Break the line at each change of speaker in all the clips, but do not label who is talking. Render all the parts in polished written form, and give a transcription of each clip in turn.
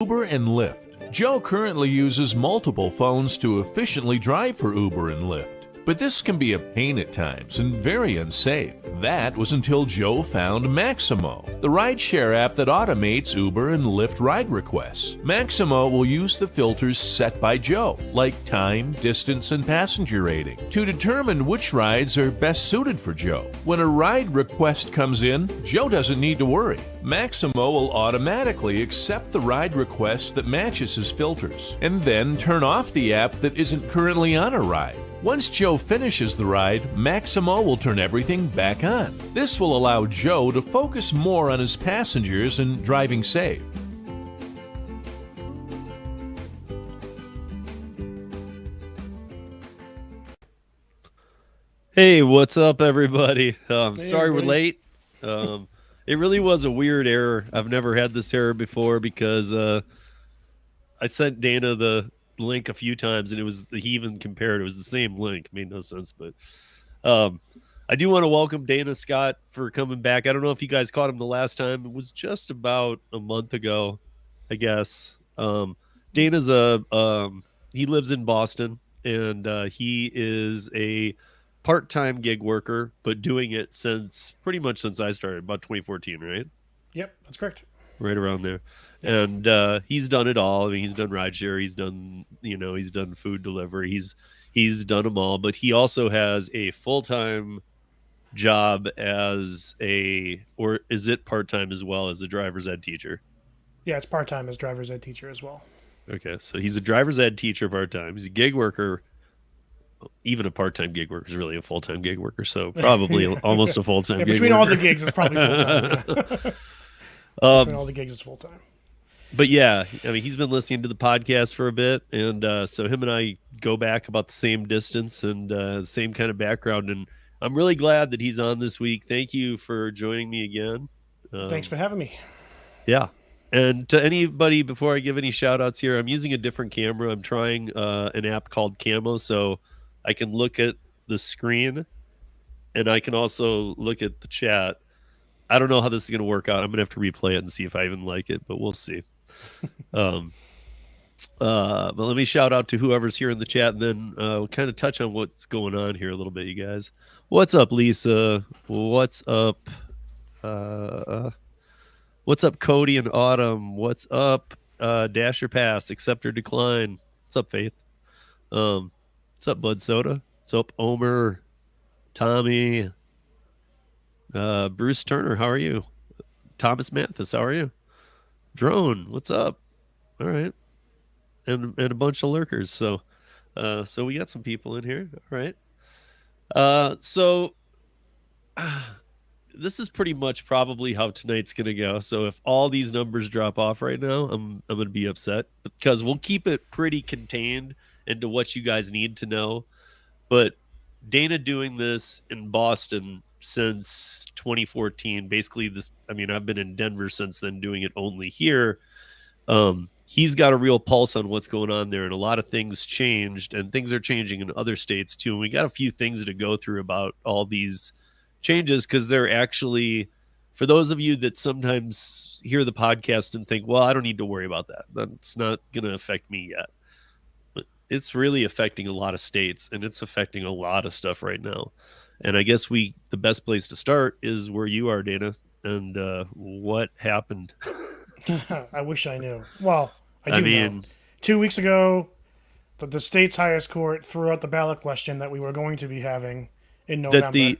Uber and Lyft. Joe currently uses multiple phones to efficiently drive for Uber and Lyft. But this can be a pain at times and very unsafe. That was until Joe found Maximo, the rideshare app that automates Uber and Lyft ride requests. Maximo will use the filters set by Joe, like time, distance, and passenger rating, to determine which rides are best suited for Joe. When a ride request comes in, Joe doesn't need to worry. Maximo will automatically accept the ride request that matches his filters, and then turn off the app that isn't currently on a ride. Once Joe finishes the ride, Maximo will turn everything back on. This will allow Joe to focus more on his passengers and driving safe.
Hey, what's up, everybody?
Hey,
sorry we're
everybody.
late. It really was a weird error. I've never had this error before because I sent Dana the link a few times, and he even compared. It was the same link. Made no sense, but I do want to welcome Dana Scott for coming back. I don't know if you guys caught him the last time. It was just about a month ago, I guess. Dana's he lives in Boston, and he is a part-time gig worker, but doing it pretty much since I started, about 2014, right?
Yep, that's correct.
Right around there.
Yep.
And he's done it all. I mean, he's done rideshare, he's done food delivery, he's done them all, but he also has a full-time job or is it part-time as well, as a driver's ed teacher?
Yeah, it's part-time as driver's ed teacher as well.
Okay, so he's a driver's ed teacher part-time. He's a gig worker. Even a part-time gig worker is really a full-time gig worker, so probably almost a full-time gig
between
worker.
all the gigs, it's probably full-time. Yeah. Between all the gigs, it's full-time.
But yeah, I mean, he's been listening to the podcast for a bit, and so him and I go back about the same distance and same kind of background, and I'm really glad that he's on this week. Thank you for joining me again.
Thanks for having me.
Yeah. And to anybody, before I give any shout-outs here, I'm using a different camera. I'm trying an app called Camo, so I can look at the screen, and I can also look at the chat. I don't know how this is going to work out. I'm going to have to replay it and see if I even like it, but we'll see. But let me shout out to whoever's here in the chat, and then we'll kind of touch on what's going on here a little bit, you guys. What's up, Lisa? What's up? What's up, Cody and Autumn? What's up, Dash or Pass? Accept or decline? What's up, Faith? What's up, Bud Soda? What's up, Omer? Tommy? Bruce Turner, how are you? Thomas Mathis, how are you? Drone, what's up? All right. And a bunch of lurkers. So we got some people in here. All right. So this is pretty much probably how tonight's going to go. So if all these numbers drop off right now, I'm going to be upset, because we'll keep it pretty contained into what you guys need to know. But Dana doing this in Boston since 2014, basically I've been in Denver since then, doing it only here. He's got a real pulse on what's going on there, and a lot of things changed, and things are changing in other states too. And we got a few things to go through about all these changes, because they're actually, for those of you that sometimes hear the podcast and think, well, I don't need to worry about that, that's not going to affect me yet. But it's really affecting a lot of states, and it's affecting a lot of stuff right now. And I guess the best place to start is where you are, Dana, and what happened.
I wish I knew. Well, I know. 2 weeks ago, the state's highest court threw out the ballot question that we were going to be having in November.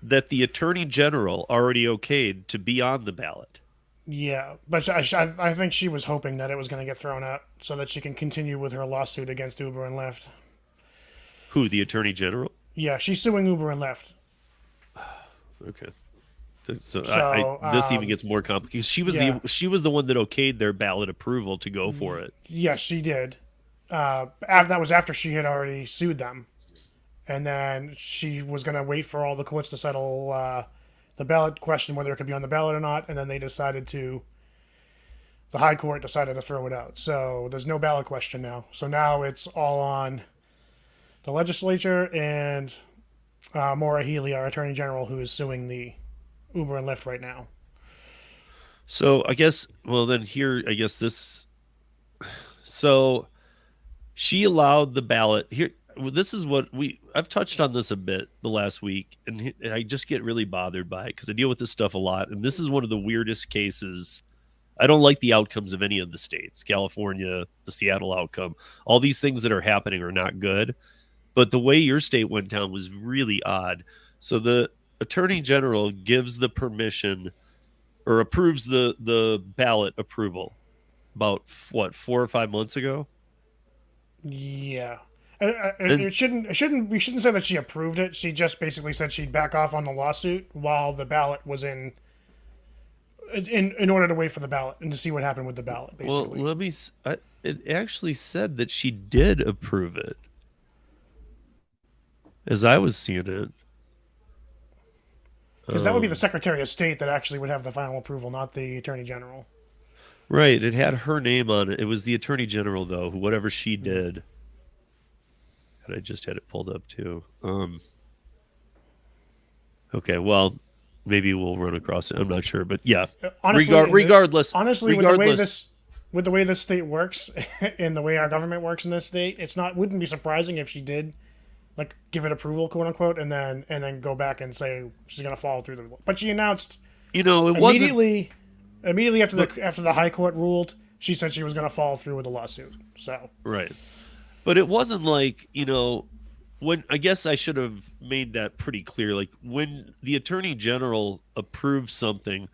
That the Attorney General already okayed to be on the ballot.
Yeah, but I think she was hoping that it was going to get thrown out so that she can continue with her lawsuit against Uber and Lyft.
Who, the Attorney General?
Yeah, she's suing Uber and Lyft.
Okay. So this even gets more complicated. She was the one that okayed their ballot approval to go for it.
Yes, she did. That was after she had already sued them, and then she was going to wait for all the courts to settle the ballot question, whether it could be on the ballot or not, and then the High Court decided to throw it out. So there's no ballot question now. So now it's all on the legislature and Maura Healey, our Attorney General, who is suing the Uber and Lyft right now.
So I guess, well, then here, I guess this So she allowed the ballot here. This is what I've touched on this a bit the last week, and I just get really bothered by it because I deal with this stuff a lot. And this is one of the weirdest cases. I don't like the outcomes of any of the states, California, the Seattle outcome. All these things that are happening are not good. But the way your state went down was really odd. So the attorney general gives the permission or approves the ballot approval about what, 4 or 5 months ago.
Yeah. We shouldn't say that she approved it. She just basically said she'd back off on the lawsuit while the ballot was in order to wait for the ballot and to see what happened with the ballot, basically.
Well, it actually said that she did approve it, as I was seeing it.
Because that would be the Secretary of State that actually would have the final approval, not the Attorney General.
Right. It had her name on it. It was the Attorney General, though, whatever she did. And I just had it pulled up, too. Okay, well, maybe we'll run across it. I'm not sure. But yeah,
honestly,
regardless.
With the way this state works and the way our government works in this state, wouldn't be surprising if she did like give it approval, quote unquote, and then go back and say she's going to follow through. But she announced,
it
immediately after the high court ruled, she said she was going to follow through with the lawsuit. So
right, but it wasn't like when I guess I should have made that pretty clear. Like when the attorney general approves something,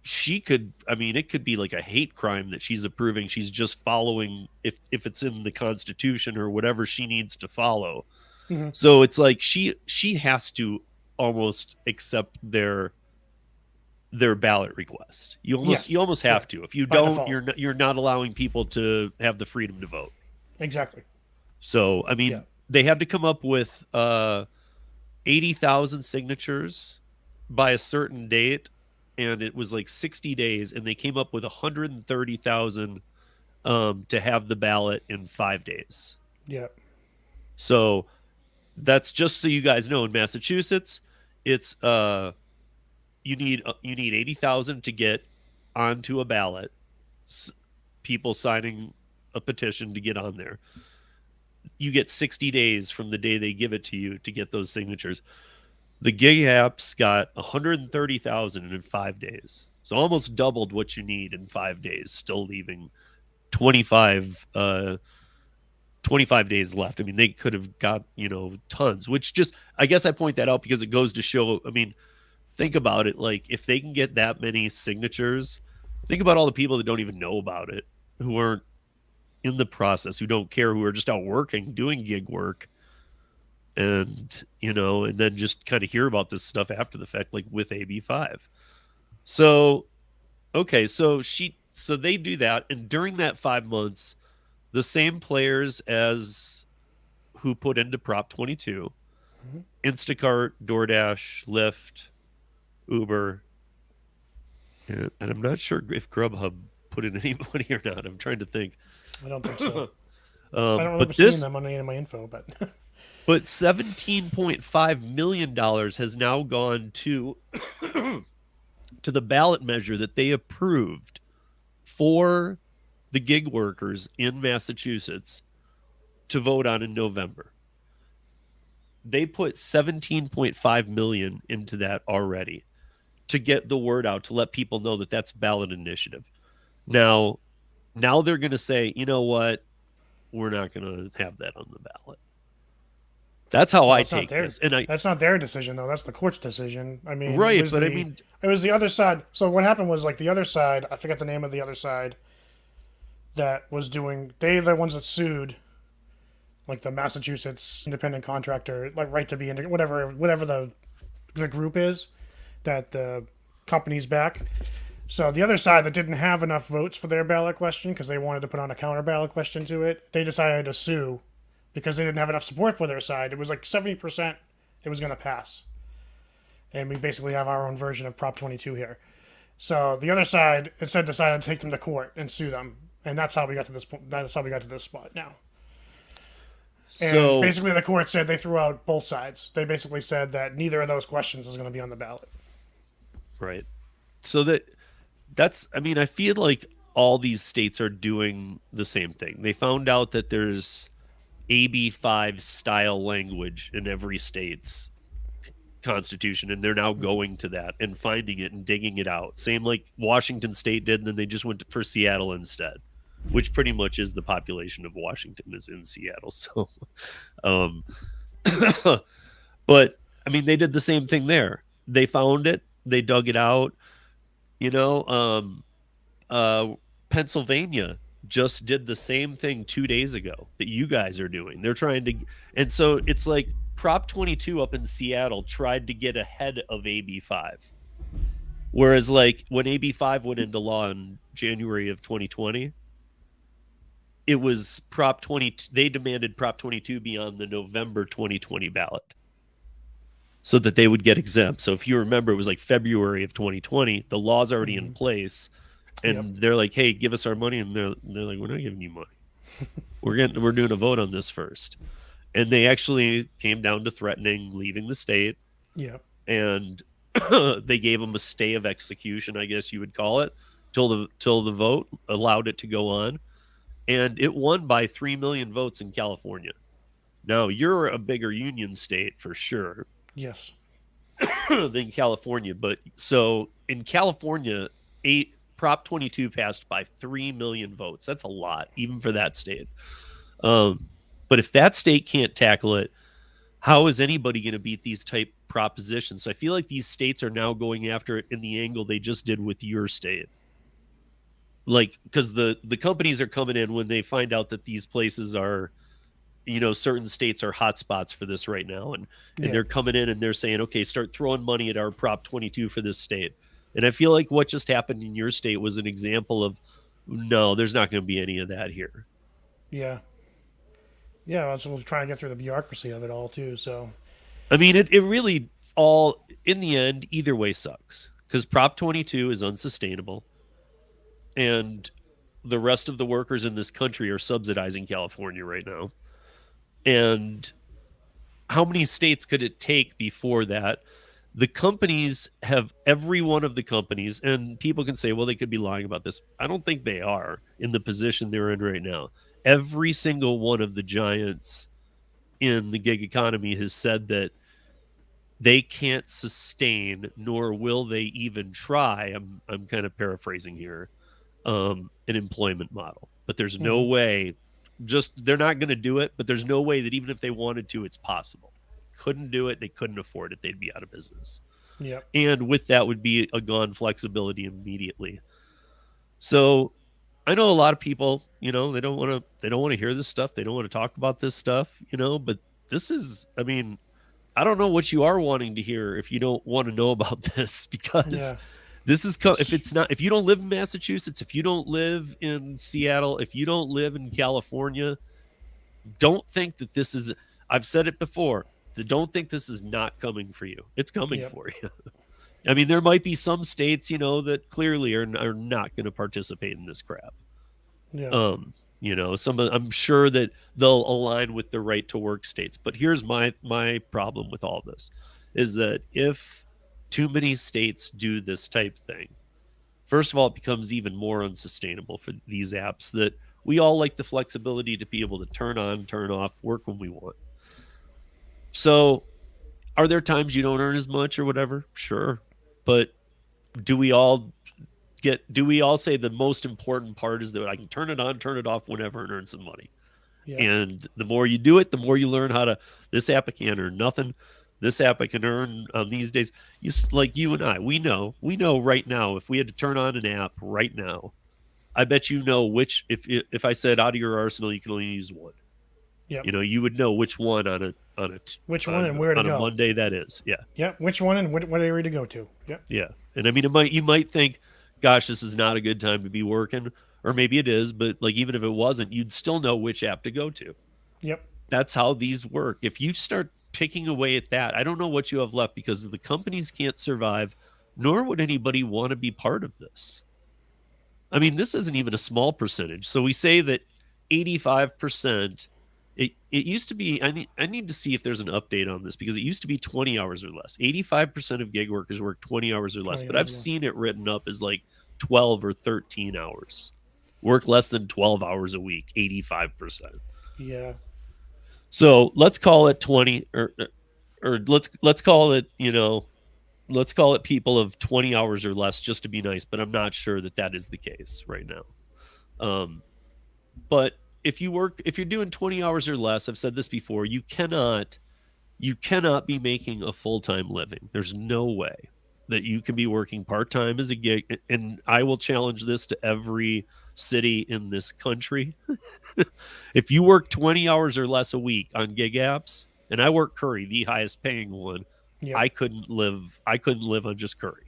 she could. I mean, it could be like a hate crime that she's approving. She's just following if it's in the Constitution or whatever she needs to follow. Mm-hmm. So it's like she has to almost accept their ballot request. You almost have to. If you don't, you're not allowing people to have the freedom to vote.
Exactly.
So I mean, they had to come up with 80,000 signatures by a certain date, and it was like 60 days, and they came up with 130,000 to have the ballot in 5 days.
Yeah.
So that's just so you guys know, in Massachusetts, it's you need 80,000 to get onto a ballot. People signing a petition to get on there. You get 60 days from the day they give it to you to get those signatures. The gig apps got 130,000 in 5 days. So almost doubled what you need in 5 days, still leaving 25 days left. I mean, they could have got, tons, which just, I guess I point that out because it goes to show, I mean, think about it. Like if they can get that many signatures, think about all the people that don't even know about it, who aren't in the process, who don't care, who are just out working, doing gig work. And, and then just kind of hear about this stuff after the fact, like with AB5. So, okay. So they do that. And during that 5 months, the same players as who put into Prop 22, mm-hmm. Instacart, DoorDash, Lyft, Uber, and I'm not sure if Grubhub put in any money or not. I'm trying to think.
I don't think so. I don't remember seeing them on any of my info, but
but $17.5 million has now gone to the ballot measure that they approved for the gig workers in Massachusetts to vote on in November. They put $17.5 million into that already to get the word out, to let people know that that's a ballot initiative. Now they're going to say, you know what? We're not going to have that on the ballot. That's how I take this. And
that's not their decision, though. That's the court's decision. I mean,
right,
it was the other side. So what happened was, like, the other side, I forget the name of the other side, that was they're the ones that sued, like the Massachusetts independent contractor, like right to be whatever the group is that the company's back. So the other side that didn't have enough votes for their ballot question because they wanted to put on a counter ballot question to it, they decided to sue because they didn't have enough support for their side. It was like 70% it was going to pass. And we basically have our own version of Prop 22 here. So the other side instead decided to take them to court and sue them. And that's how we got to this point. That's how we got to this spot now. And basically the court said they threw out both sides. They basically said that neither of those questions is going to be on the ballot.
Right. So that's, I mean, I feel like all these states are doing the same thing. They found out that there's AB5 style language in every state's constitution, and they're now going to that and finding it and digging it out. Same like Washington State did, and then they just went for Seattle instead, which pretty much is the population of Washington is in Seattle. So, but I mean, they did the same thing there. They found it, they dug it out. You know, Pennsylvania just did the same thing 2 days ago that you guys are doing. They're trying to, and so it's like Prop 22 up in Seattle tried to get ahead of AB5. Whereas, like, when AB5 went into law in January of 2020, it was Prop 20. They demanded Prop 22 be on the November 2020 ballot so that they would get exempt. So if you remember, it was like February of 2020. The law's already in place, and they're like, "Hey, give us our money," and they're like, "We're not giving you money. We're doing a vote on this first." And they actually came down to threatening leaving the state.
Yeah.
And they gave them a stay of execution, I guess you would call it, till the vote allowed it to go on. And it won by 3 million votes in California. Now, you're a bigger union state for sure.
Yes.
Than California. But so in California, Prop 22 passed by 3 million votes. That's a lot, even for that state. But if that state can't tackle it, how is anybody going to beat these type propositions? So I feel like these states are now going after it in the angle they just did with your state. Like, because the companies are coming in when they find out that these places are, you know, certain states are hotspots for this right now. And they're coming in and they're saying, okay, start throwing money at our Prop 22 for this state. And I feel like what just happened in your state was an example of, no, there's not going to be any of that here.
Yeah. Yeah, we'll try and get through the bureaucracy of it all too. So,
I mean, it really all in the end either way sucks because Prop 22 is unsustainable, and the rest of the workers in this country are subsidizing California right now. And how many states could it take before that? The companies have every one of the companies, and people can say, well, they could be lying about this. I don't think they are in the position they're in right now. Every single one of the giants in the gig economy has said that they can't sustain, nor will they even try. I'm kind of paraphrasing here, an employment model. But there's no way. They're not going to do it. But there's no way that even if they wanted to, it's possible. Couldn't do it. They couldn't afford it. They'd be out of business.
Yeah.
And with that would be a gone flexibility immediately. So I know a lot of people, you know, they don't want to hear this stuff. They don't want to talk about this stuff, you know, but this is, I mean, I don't know what you are wanting to hear if you don't want to know about this, because this is, if you don't live in Massachusetts, if you don't live in Seattle, if you don't live in California, don't think that this is, I've said it before, don't think this is not coming for you. It's coming for you. I mean, there might be some states, you know, that clearly are not going to participate in this crap.
Yeah.
You know, I'm sure that they'll align with the right to work states. But here's my problem with all this is that if too many states do this type thing, first of all, it becomes even more unsustainable for these apps that we all like the flexibility to be able to turn on, turn off, work when we want. So are there times you don't earn as much or whatever? Sure. But do we all say the most important part is that I can turn it on, turn it off whenever and earn some money? Yeah. And the more you do it, the more you learn how to, this app I can't earn nothing. This app I can earn on these days. Like you and I, we know right now, if we had to turn on an app right now, I bet you know which, if I said out of your arsenal, you can only use one.
Yep.
You know, you would know which one on a
which one and where to go
on a Monday that is. Yeah.
Yeah. Which one and what area to go to. Yeah.
Yeah. And I mean, you might think, gosh, this is not a good time to be working, or maybe it is, but like, even if it wasn't, you'd still know which app to go to.
Yep.
That's how these work. If you start picking away at that, I don't know what you have left, because the companies can't survive, nor would anybody want to be part of this. I mean, this isn't even a small percentage. So we say that 85%, it used to be, I need to see if there's an update on this, because it used to be 20 hours or less. 85% of gig workers work 20 hours or less, but I've seen it written up as like 12 or 13 hours. work less than 12 hours a week, 85%.
Yeah.
So let's call it 20 or let's call it, let's call it people of 20 hours or less just to be nice, but I'm not sure that is the case right now. But if you're doing 20 hours or less, I've said this before, you cannot be making a full-time living. There's no way that you can be working part-time as a gig. And I will challenge this to every city in this country. If you work 20 hours or less a week on gig apps, and I work Curry, the highest paying one,
Yep.
I couldn't live on just Curry.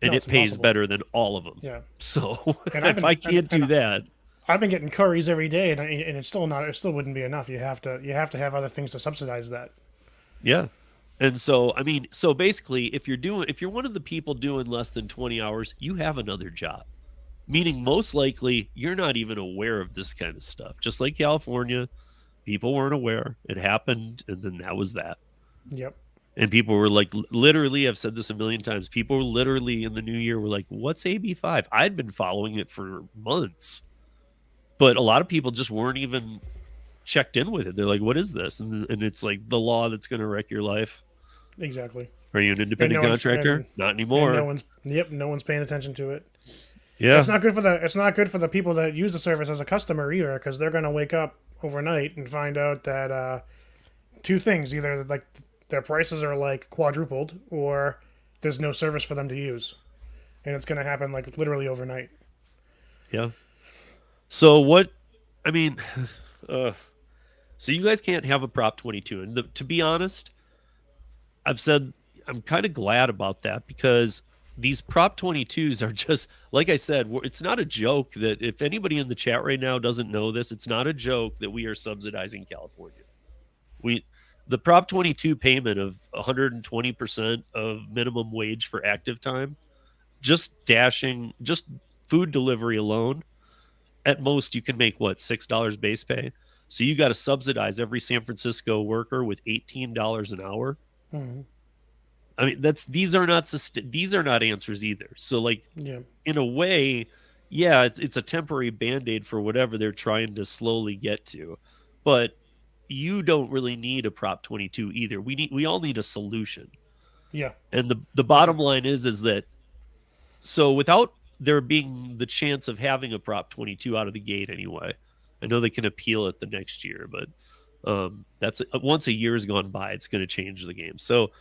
And
No,
it
it's
pays
impossible.
better than all of them.
Yeah.
So
And
if I can't do that,
I've been getting curries every day, and it's still not. It still wouldn't be enough. You have to have other things to subsidize that.
yeah. And so, I mean, so basically, if you're one of the people doing less than 20 hours, you have another job. Meaning, most likely, you're not even aware of this kind of stuff. Just like California, people weren't aware. It happened, and then that was that.
Yep.
And people were like, literally, I've said this a million times. People were literally in the new year were like, "What's AB5?" I'd been following it for months, but a lot of people just weren't even checked in with it. They're like, "What is this?" And it's like the law that's going to wreck your life.
Exactly.
Are you an independent contractor? Not anymore.
No one's paying attention to it.
Yeah,
It's not good for the people that use the service as a customer either, because they're going to wake up overnight and find out that two things: either like their prices are like quadrupled, or there's no service for them to use, and it's going to happen like literally overnight.
yeah. So what? I mean, so you guys can't have a Prop 22, and to be honest, I've said I'm kind of glad about that because these Prop 22s are just, like I said, it's not a joke that if anybody in the chat right now doesn't know this, it's not a joke that we are subsidizing California. The Prop 22 payment of 120% of minimum wage for active time, just food delivery alone, at most you can make what, $6 base pay? So you got to subsidize every San Francisco worker with $18 an hour.
Mm-hmm.
I mean, these are not answers either. So, like,
Yeah.
in a way, yeah, it's a temporary band-aid for whatever they're trying to slowly get to, but you don't really need a Prop 22 either. We all need a solution.
Yeah.
And the bottom line is that, so without there being the chance of having a Prop 22 out of the gate anyway, I know they can appeal it the next year, but that's once a year has gone by, it's going to change the game. So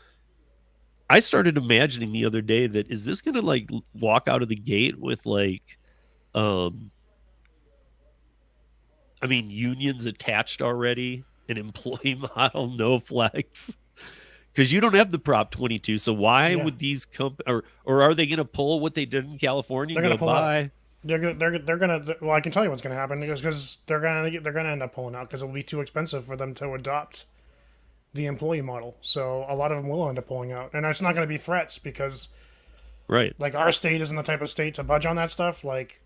I started imagining the other day that is this going to like walk out of the gate with like, I mean, unions attached already, an employee model, no flex, because you don't have the Prop 22. So why would these or are they going to pull what they did in California?
They're going to pull out.
They're
gonna. Well, I can tell you what's gonna happen because they're gonna end up pulling out because it will be too expensive for them to adopt the employee model. So a lot of them will end up pulling out, and it's not gonna be threats because,
right,
like our state isn't the type of state to budge on that stuff. Like,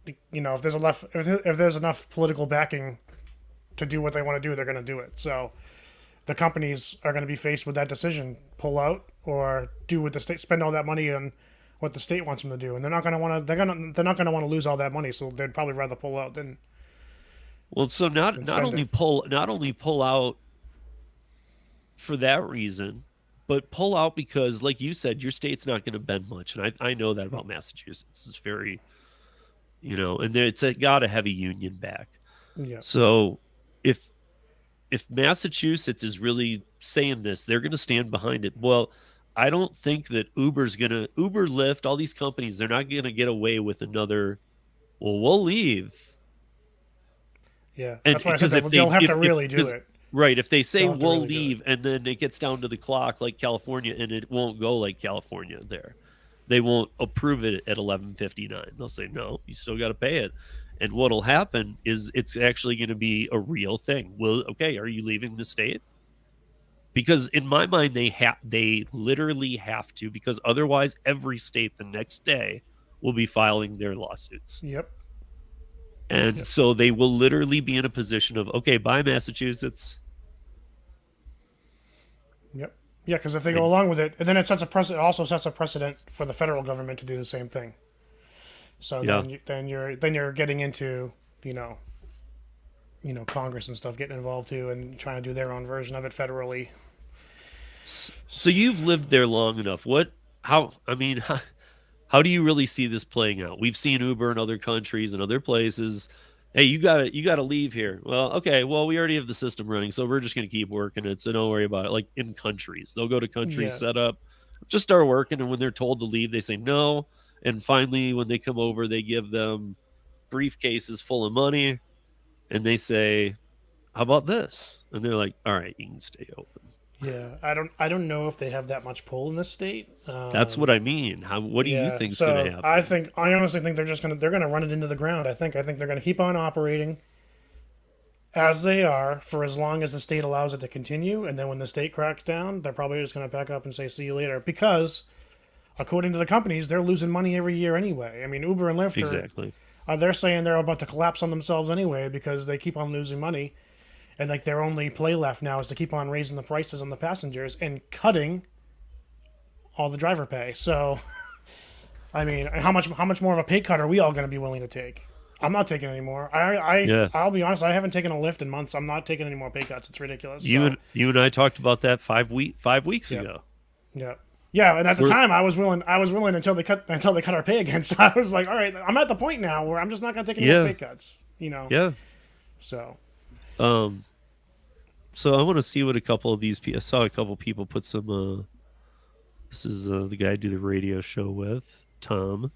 if there's enough political backing to do what they want to do, they're gonna do it. So the companies are gonna be faced with that decision: pull out or do what the state, spend all that money on what the state wants them to do, and they're not going to want to lose all that money, so they'd probably rather pull out than.
Well, so not only pull out for that reason, but pull out because, like you said, your state's not going to bend much, and I know that about Massachusetts. It's very, and it's got a heavy union back.
Yeah.
So if Massachusetts is really saying this, they're going to stand behind it. Well, I don't think that Uber, Lyft, all these companies, they're not going to get away with another, well, we'll leave.
Yeah, that's why I said they'll have to really do it.
Right, if they say we'll leave and then it gets down to the clock like California and it won't go like California there. They won't approve it at 11:59. They'll say, no, you still got to pay it. And what'll happen is it's actually going to be a real thing. Well, okay, are you leaving the state? Because in my mind, they literally have to, because otherwise every state the next day will be filing their lawsuits.
Yep.
And so they will literally be in a position of, okay, bye, Massachusetts.
Yep. Yeah, because if they go along with it, and then it also sets a precedent for the federal government to do the same thing. So
Yeah.
then you're getting into Congress and stuff getting involved too and trying to do their own version of it federally.
So you've lived there long enough. I mean, how do you really see this playing out? We've seen Uber in other countries and other places. Hey, you gotta leave here. Well, okay, well, we already have the system running, so we're just gonna keep working it. So don't worry about it. Like in countries, they'll go to countries
Yeah,
set up, just start working, and when they're told to leave, they say no. And finally, when they come over, they give them briefcases full of money, and they say, "How about this?" And they're like, "All right, you can stay open."
yeah. I don't know if they have that much pull in this state.
That's what I mean. What do you
Yeah,
think's going to
so
happen?
I honestly think they're gonna run it into the ground. I think they're gonna keep on operating as they are for as long as the state allows it to continue, and then when the state cracks down, they're probably just gonna back up and say see you later because according to the companies, they're losing money every year anyway. I mean, Uber and Lyft
Exactly.
they're saying they're about to collapse on themselves anyway because they keep on losing money, and like their only play left now is to keep on raising the prices on the passengers and cutting all the driver pay. So, I mean, how much more of a pay cut are we all going to be willing to take? I'm not taking any more.
Yeah.
I'll be honest. I haven't taken a lift in months. I'm not taking any more pay cuts. It's ridiculous.
You
So,
and you and I talked about that 5 weeks
yeah,
ago.
yeah, yeah. And at the
We're
time, I was willing. Until they cut our pay again. So I was like, all right, I'm at the point now where I'm just not going to take any more
Yeah.
pay cuts.
Yeah.
So
Um so I want to see what a couple of these people I saw a couple people put some this is the guy I do the radio show with, Tom.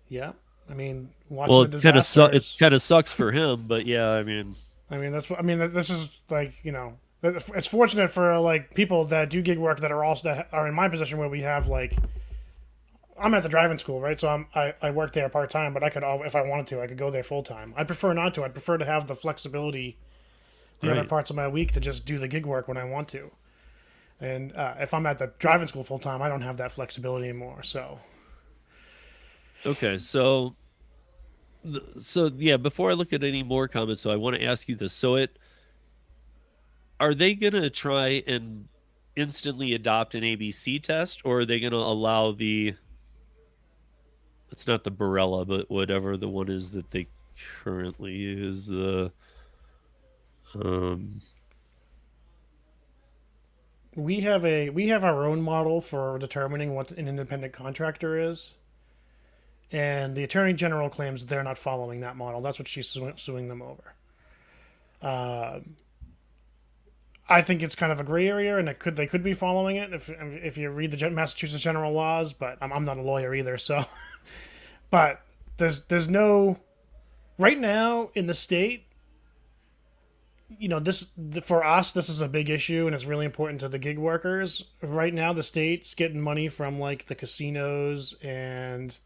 yeah, I mean, watching
Well,
the
it
disasters.
kind of sucks for him, but yeah, I mean,
I mean, that's what I mean. This is like it's fortunate for like people that do gig work that are also that are in my position where we have like I'm at the driving school, right? So I work there part time, but I could if I wanted to, I could go there full time. I'd prefer not to. I'd prefer to have the flexibility the other
right.
parts of my week to just do the gig work when I want to. And if I'm at the driving school full time, I don't have that flexibility anymore. So
Okay, so yeah, before I look at any more comments, so I want to ask you this. Are they going to try and instantly adopt an ABC test, or are they going to allow it's not the Barella, but whatever the one is that they currently use, um
we have our own model for determining what an independent contractor is. And the attorney general claims that they're not following that model. That's what she's suing them over. Uh, I think it's kind of a gray area, and they could be following it if you read the Massachusetts general laws. But I'm not a lawyer either, so. But there's no right now in the state. This for us this is a big issue, and it's really important to the gig workers. Right now, the state's getting money from like the casinos and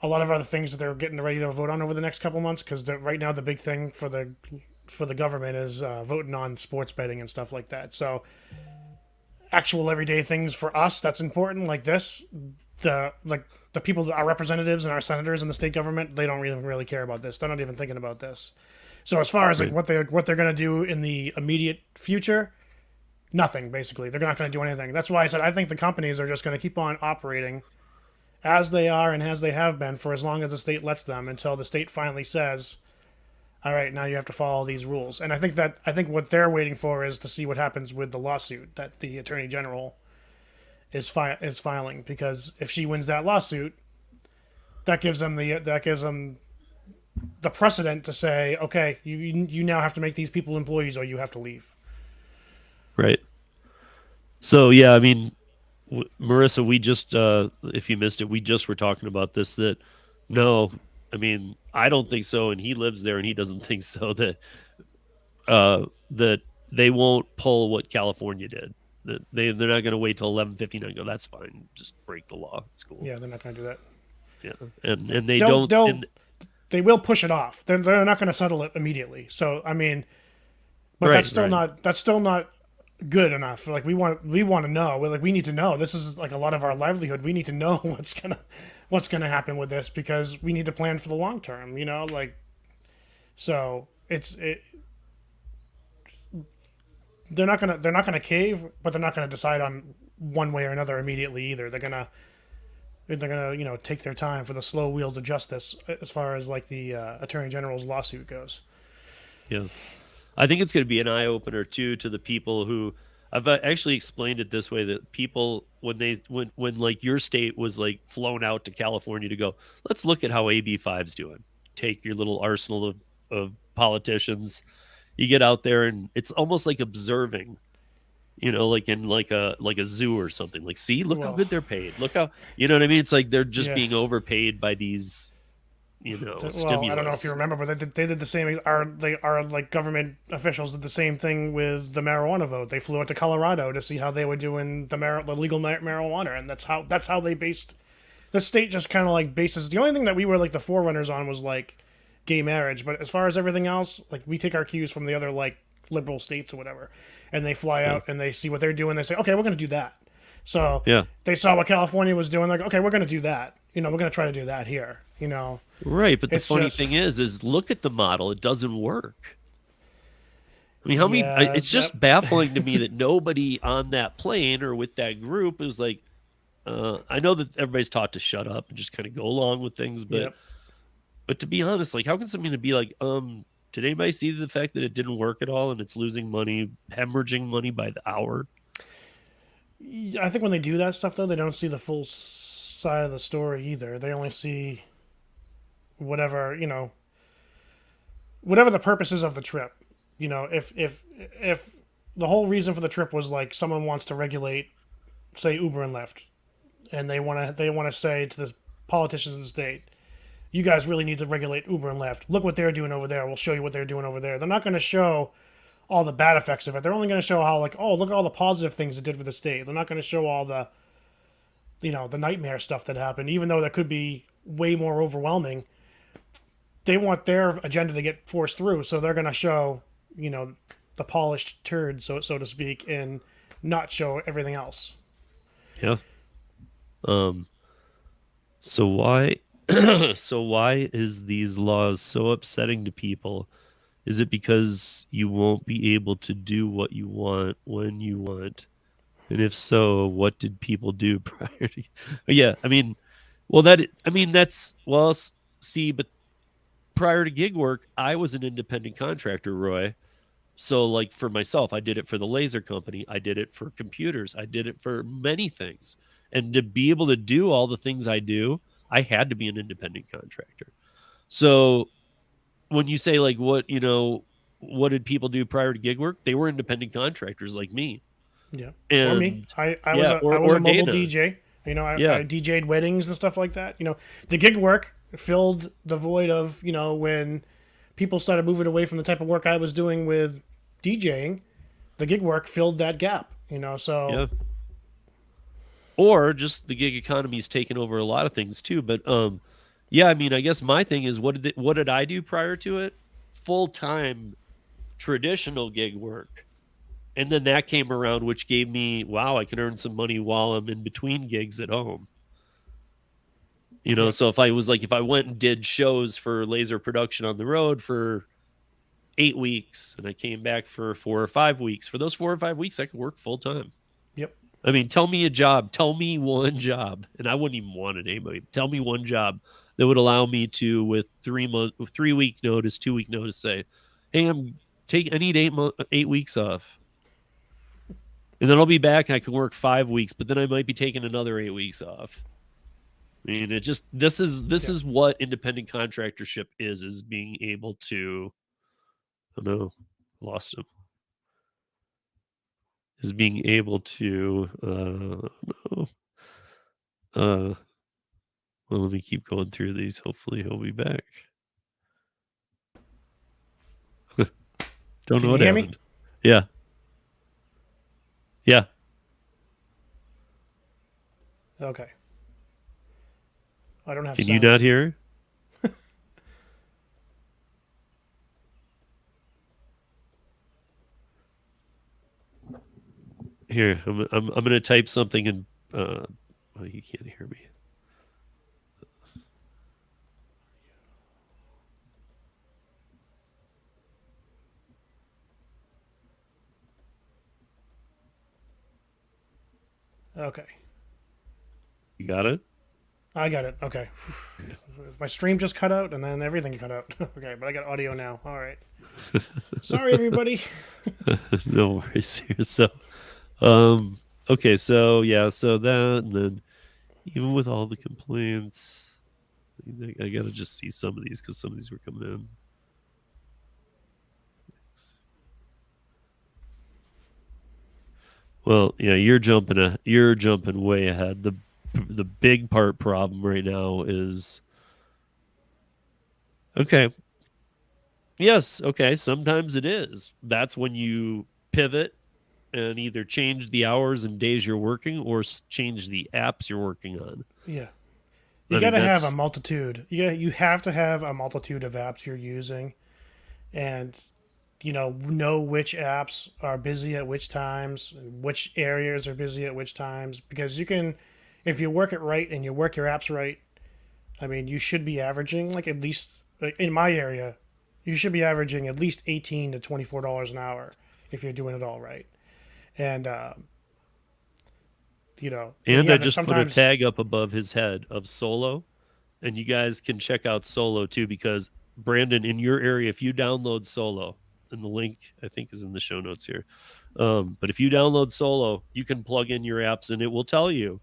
a lot of other things that they're getting ready to vote on over the next couple months because right now the big thing for the government is voting on sports betting and stuff like that. So actual everyday things for us that's important like this, the people, our representatives and our senators in the state government, they don't really care about this. They're not even thinking about this. So as far as like
right.
what they're going to do in the immediate future, nothing basically. They're not going to do anything. That's why I said I think the companies are just going to keep on operating as they are and as they have been for as long as the state lets them until the state finally says, all right, now you have to follow these rules. And I think what they're waiting for is to see what happens with the lawsuit that the attorney general is filing, because if she wins that lawsuit, that gives them the precedent to say, okay, you now have to make these people employees or you have to leave.
Right. So yeah, I mean, Marissa, we just if you missed it, we just were talking about this. That no, I mean, I don't think so, and he lives there, and he doesn't think so. That they won't pull what California did. That they're not going to wait till 11:59. Go, that's fine. Just break the law. It's cool.
Yeah, they're not going to do that.
Yeah, and they
They'll,
don't.
they'll
And,
they will push it off. They're not going to settle it immediately. So I mean, but
right,
that's still not good enough. Like we want to know. We need to know. This is like a lot of our livelihood. We need to know what's gonna happen with this because we need to plan for the long term. So they're not gonna cave, but they're not gonna decide on one way or another immediately either. They're gonna take their time for the slow wheels of justice as far as like the attorney general's lawsuit goes.
Yeah. I think it's going to be an eye opener too to the people who I've actually explained it this way, that people when like your state was like flown out to California to go, let's look at how AB5's doing. Take your little arsenal of politicians, you get out there and it's almost like observing, like in like a zoo or something. Like, see, look how
Well,
good they're paid. Look how, you know what I mean? It's like they're just
yeah.
being overpaid by these,
Well, I don't know if you
stimulus.
remember, but they did the same. Our like government officials did the same thing with the marijuana vote. They flew out to Colorado to see how they were doing the legal marijuana, and that's how they based the state. Just kind of like bases. The only thing that we were like the forerunners on was like gay marriage, but as far as everything else, like we take our cues from the other like liberal states or whatever, and they fly
Yeah.
out and they see what they're doing. They say, okay, we're going to do that. So
Yeah.
they saw what California was doing. Like, okay, we're going to do that. We're going to try to do that here.
Right, but the
It's
funny
just
thing is look at the model. It doesn't work. I mean, how many?
yeah,
It's just baffling to me that nobody on that plane or with that group is like. I know that everybody's taught to shut up and just kind of go along with things, but
Yep.
but to be honest, like, how can somebody be like, did anybody see the fact that it didn't work at all and it's losing money, hemorrhaging money by the hour?
I think when they do that stuff, though, they don't see the full side of the story either. They only see whatever whatever the purpose is of the trip. If the whole reason for the trip was like someone wants to regulate, say, Uber and Lyft, and they want to say to the politicians in the state, you guys really need to regulate Uber and Lyft. Look what they're doing over there. We'll show you what they're doing over there. They're not going to show all the bad effects of it. They're only going to show how, like, oh, look at all the positive things it did for the state. They're not going to show all the nightmare stuff that happened, even though that could be way more overwhelming. They want their agenda to get forced through, so they're going to show, the polished turd, so to speak, and not show everything else.
Yeah. So why so why is these laws so upsetting to people? Is it because you won't be able to do what you want when you want? And if so, what did people do prior to? Yeah, I mean, see, but prior to gig work, I was an independent contractor, Roy. So, like, for myself, I did it for the laser company. I did it for computers. I did it for many things. And to be able to do all the things I do, I had to be an independent contractor. So when you say, like, what did people do prior to gig work? They were independent contractors like me.
Yeah, or me.
And
I was
yeah,
a I was a mobile
Dana.
DJ.
Yeah.
I DJ'd weddings and stuff like that. The gig work filled the void of when people started moving away from the type of work I was doing with DJing. The gig work filled that gap. So
Yeah. Or just the gig economy's taken over a lot of things too. But yeah, I mean, I guess my thing is what did I do prior to it? Full-time traditional gig work. And then that came around, which gave me, wow, I can earn some money while I'm in between gigs at home.
Yeah.
So if I went and did shows for laser production on the road for 8 weeks and I came back for 4 or 5 weeks, for those 4 or 5 weeks, I could work full time.
Yep.
I mean, tell me a job, tell me one job, and I wouldn't even want it anybody. Tell me one job that would allow me to, with 3 week notice, 2 week notice, say, hey, I need 8 weeks off. And then I'll be back and I can work 5 weeks, but then I might be taking another 8 weeks off. I mean, this is what independent contractorship is being able to, I don't know, lost him. Is being able to, well, let me keep going through these. Hopefully he'll be back. Don't know what happened. Yeah. Yeah.
Okay. I don't have.
Can
sound.
you not hear? Here, I'm going to type something and oh, you can't hear me.
Okay.
You got it?
I got it. Okay. My stream just cut out and then everything cut out. Okay, but I got audio now. All right. Sorry, everybody.
No worries here. So, um, okay, so yeah, so that, and then even with all the complaints, I gotta just see some of these because some of these were coming in. Well, yeah, you're jumping way ahead. The big part problem right now is okay. Yes, okay, sometimes it is. That's when you pivot and either change the hours and days you're working or change the apps you're working on.
Yeah. You
I
got
mean,
to have a
that's
multitude. You have to have a multitude of apps you're using, and know which apps are busy at which times, which areas are busy at which times. Because you can, if you work it right and you work your apps right, I mean, you should be averaging like at least like in my area, you should be averaging at least $18 to $24 an hour if you're doing it all right. And and
and
yeah,
I
there's
just put a
sometimes
tag up above his head of Solo, and you guys can check out Solo too because Brandon, in your area, if you download Solo, and the link I think is in the show notes here, but if you download Solo, you can plug in your apps and it will tell you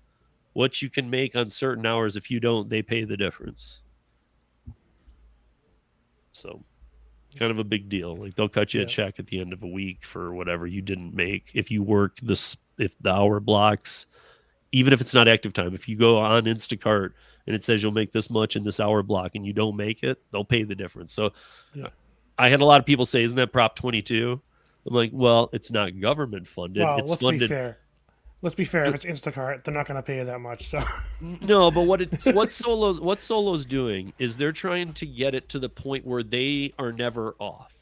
what you can make on certain hours. If you don't, they pay the difference. So kind of a big deal. Like they'll cut you a
yeah,
check at the end of a week for whatever you didn't make. If you work if the hour blocks, even if it's not active time, if you go on Instacart and it says you'll make this much in this hour block and you don't make it, they'll pay the difference. So
yeah.
I had a lot of people say, isn't that Prop 22? I'm like, well, it's not government funded.
Well,
It's
let's be
funded.
fair. Let's be fair. If it's Instacart, they're not going to pay you that much. So
No, but what Solo's doing is they're trying to get it to the point where they are never off.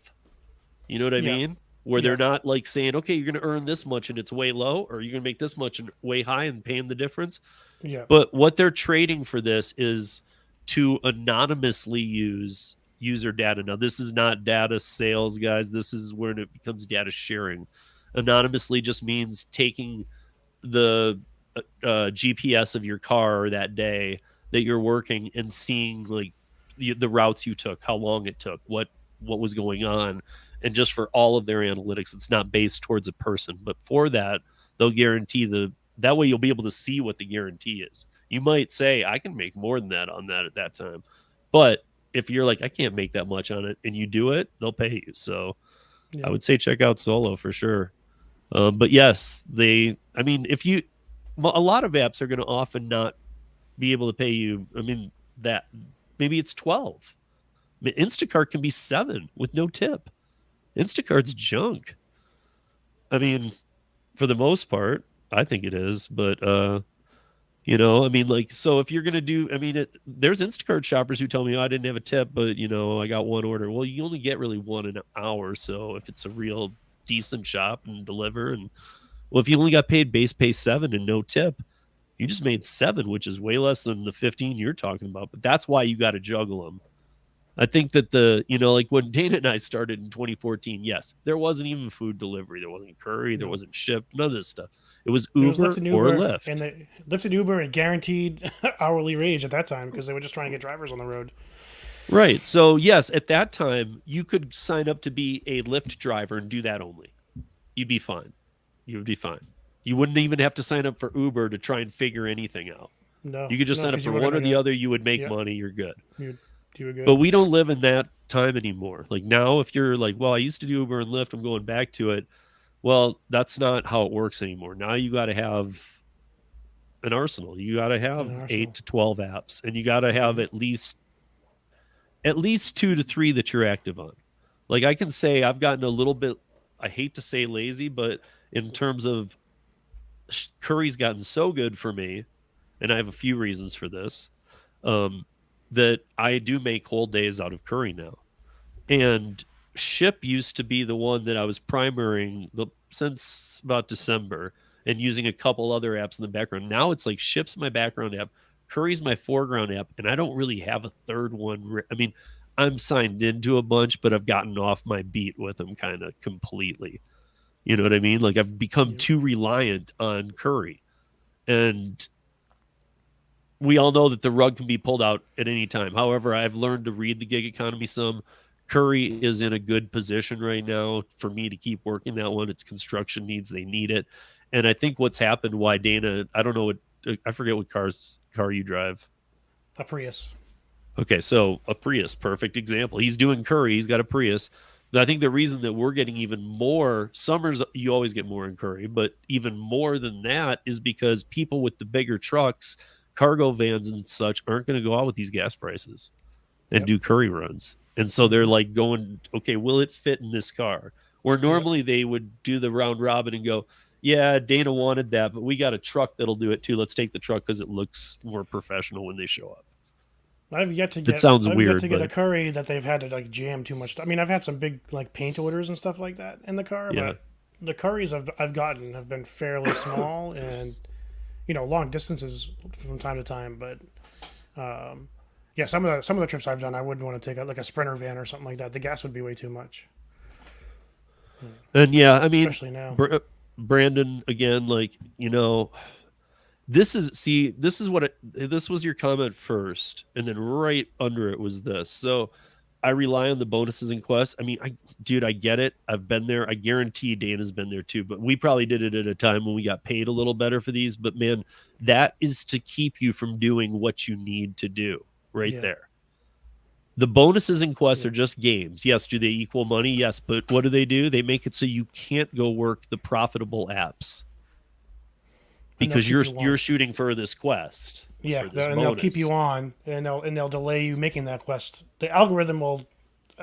You know what I
yeah,
mean? Where
yeah,
they're not like saying, okay, you're going to earn this much and it's way low, or you're going to make this much and way high and paying the difference.
yeah,
But what they're trading for this is to anonymously use user data. Now, this is not data sales, guys. This is where it becomes data sharing. Anonymously just means taking the GPS of your car that day that you're working and seeing like the routes you took, how long it took, what was going on, and just for all of their analytics, it's not based towards a person. But for that, they'll guarantee that way you'll be able to see what the guarantee is. You might say I can make more than that on that at that time, but if you're like I can't make that much on it and you do it, they'll pay you. So
yeah.
I would say check out Solo for sure. But yes, I mean, a lot of apps are going to often not be able to pay you. I mean, that maybe it's 12. I mean, Instacart can be 7 with no tip. Instacart's junk. I mean, for the most part, I think it is. But, I mean, like, so if you're going to there's Instacart shoppers who tell me, oh, I didn't have a tip, but, I got one order. Well, you only get really one an hour. So if it's a real decent shop and deliver, and well, if you only got paid base pay 7 and no tip, you just made 7, which is way less than the 15 you're talking about. But that's why you got to juggle them. I think that like when Dana and I started in 2014, yes, there wasn't even food delivery. There wasn't curry. There wasn't Shipt. None of this stuff. It was
It was
Uber
Lyft and
or
Uber,
Lyft.
and they Lyft and Uber and guaranteed hourly wage at that time because they were just trying to get drivers on the road.
Right. So, yes, at that time, you could sign up to be a Lyft driver and do that only. You'd be fine. You would be fine. You wouldn't even have to sign up for Uber to try and figure anything out.
No,
You could just
no,
sign up
'cause
for
you were
one or
gonna
the
get,
other. You would make
yeah,
money. You're good.
you were good.
But we don't live in that time anymore. Like now, if you're like, well, I used to do Uber and Lyft, I'm going back to it. Well, that's not how it works anymore. Now you got to have an arsenal. You got to have 8 to 12 apps, and you got to have at least 2 to 3 that you're active on. Like I can say I've gotten a little bit, I hate to say lazy, but in terms of curry's gotten so good for me, and I have a few reasons for this, that I do make whole days out of curry now. And Ship used to be the one that I was primarying since about December and using a couple other apps in the background. Now it's like Ship's my background app, Curry's my foreground app, and I don't really have a third one. I mean, I'm signed into a bunch, but I've gotten off my beat with them kind of completely. You know what I mean? Like I've become too reliant on Curry. And we all know that the rug can be pulled out at any time. However, I've learned to read the gig economy some. Curry is in a good position right now for me to keep working that one. It's construction needs, they need it. And I think what's happened, why Dana, I don't know what, I forget what car you drive.
A Prius.
Okay, so a Prius, perfect example. He's doing Curry, he's got a Prius. I think the reason that we're getting even more, summers, you always get more in Curry, but even more than that is because people with the bigger trucks, cargo vans and such, aren't going to go out with these gas prices and do Curry runs. And so they're like going, okay, will it fit in this car? Where normally they would do the round robin and go, yeah, Dana wanted that, but we got a truck that'll do it too. Let's take the truck because it looks more professional when they show up.
I've yet to
get
a Curry that they've had to like jam too much. I mean, I've had some big like paint orders and stuff like that in the car, but the Curries I've gotten have been fairly small and long distances from time to time. But yeah, some of the trips I've done, I wouldn't want to take like a Sprinter van or something like that. The gas would be way too much.
And yeah, I mean,
especially now,
Brandon, again, like this was your comment first, and then right under it was this. So I rely on the bonuses and quests. I mean, I get it. I've been there. I guarantee Dana's been there too, but we probably did it at a time when we got paid a little better for these. But man, that is to keep you from doing what you need to do there. The bonuses and quests are just games. Yes, do they equal money? Yes, but what do? They make it so you can't go work the profitable apps. Because you're shooting for this quest.
Yeah, and they'll keep you on, and they'll delay you making that quest. The algorithm will,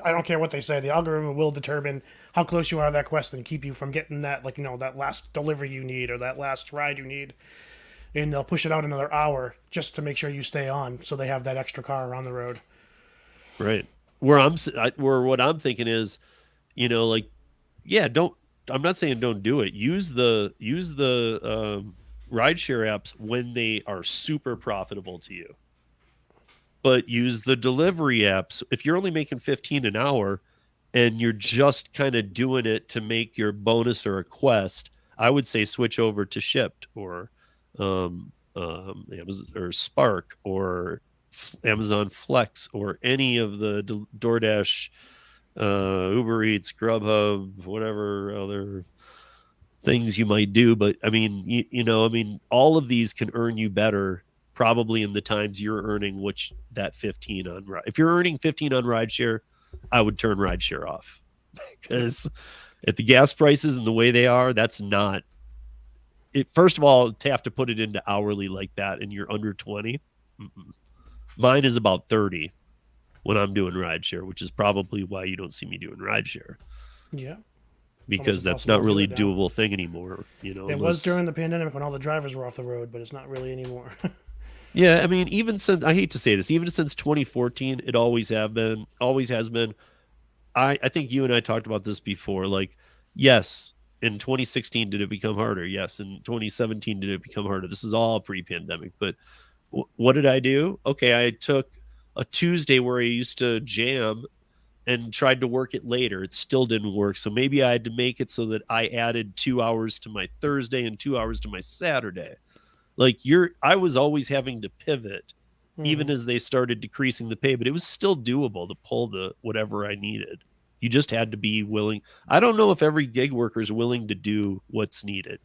I don't care what they say, the algorithm will determine how close you are to that quest and keep you from getting that, like, that last delivery you need or that last ride you need. And they'll push it out another hour just to make sure you stay on, so they have that extra car on the road.
Right. Where what I'm thinking is, I'm not saying don't do it. Use the rideshare apps when they are super profitable to you, but use the delivery apps if you're only making 15 an hour and you're just kind of doing it to make your bonus or a quest. I would say switch over to Shipt or Amazon or Spark or Amazon Flex or any of the DoorDash, Uber Eats, Grubhub, whatever other things you might do. But I mean, all of these can earn you better probably in the times you're earning that 15 on. If you're earning 15 on rideshare, I would turn rideshare off because at the gas prices and the way they are, that's not it. First of all, to have to put it into hourly like that and you're under 20. Mine is about 30 when I'm doing rideshare, which is probably why you don't see me doing rideshare.
Yeah.
Because that's not really a doable thing anymore.
It was during the pandemic when all the drivers were off the road, but it's not really anymore.
Yeah, I mean, even since, I hate to say this, even since 2014, it always has been. I think you and I talked about this before. Like, yes, in 2016, did it become harder? Yes. In 2017, did it become harder? This is all pre-pandemic. But what did I do? Okay, I took a Tuesday where I used to jam and tried to work it later. It still didn't work. So maybe I had to make it so that I added 2 hours to my Thursday and 2 hours to my Saturday. Like I was always having to pivot even as they started decreasing the pay, but it was still doable to pull the whatever I needed. You just had to be willing. I don't know if every gig worker is willing to do what's needed,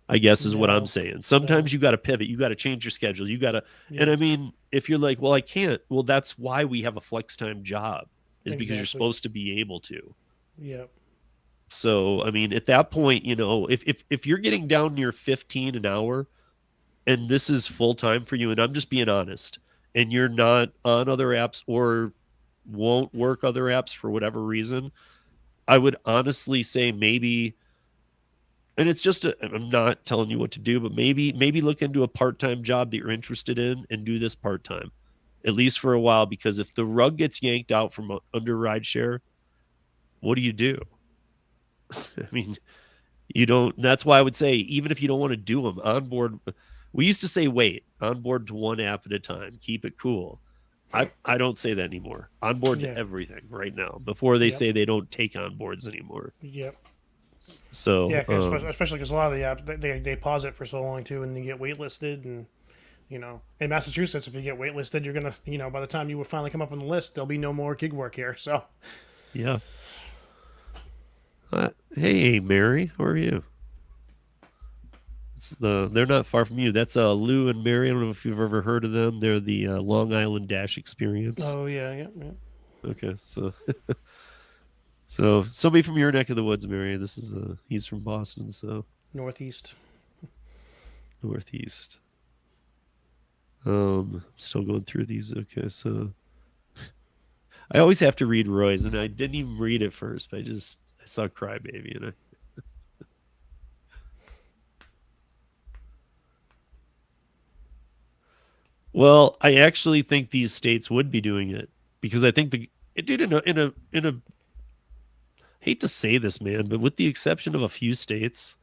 I guess is what I'm saying. Sometimes you got to pivot. You got to change your schedule. You got to, and I mean, if you're like, well, I can't, well, that's why we have a flex time job is because you're supposed to be able to.
Yep.
So, I mean, at that point, if you're getting down near 15 an hour and this is full time for you, and I'm just being honest, and you're not on other apps or won't work other apps for whatever reason, I would honestly say maybe, and it's just, I'm not telling you what to do, but maybe look into a part-time job that you're interested in and do this part-time, at least for a while, because if the rug gets yanked out from under rideshare, what do? I mean, you don't, that's why I would say, even if you don't want to do them on board, we used to say, wait, on board to one app at a time, keep it cool. I don't say that anymore. On board to everything right now before they say they don't take on boards anymore.
Yep.
So
Yeah, especially because a lot of the apps they pause it for so long too, and you get waitlisted, and in Massachusetts, if you get waitlisted, you're gonna by the time you would finally come up on the list, there'll be no more gig work here. So
yeah. Hey, Mary, how are you? They're not far from you. That's Lou and Mary. I don't know if you've ever heard of them. They're the Long Island Dash Experience.
oh yeah.
Okay, so so somebody from your neck of the woods, Mary. This is he's from Boston, so
Northeast.
Northeast. Still going through these. Okay, so I always have to read Roy's, and I didn't even read it first, but I saw Crybaby, and well, I actually think these states would be doing it because I think dude, in a hate to say this, man, but with the exception of a few states,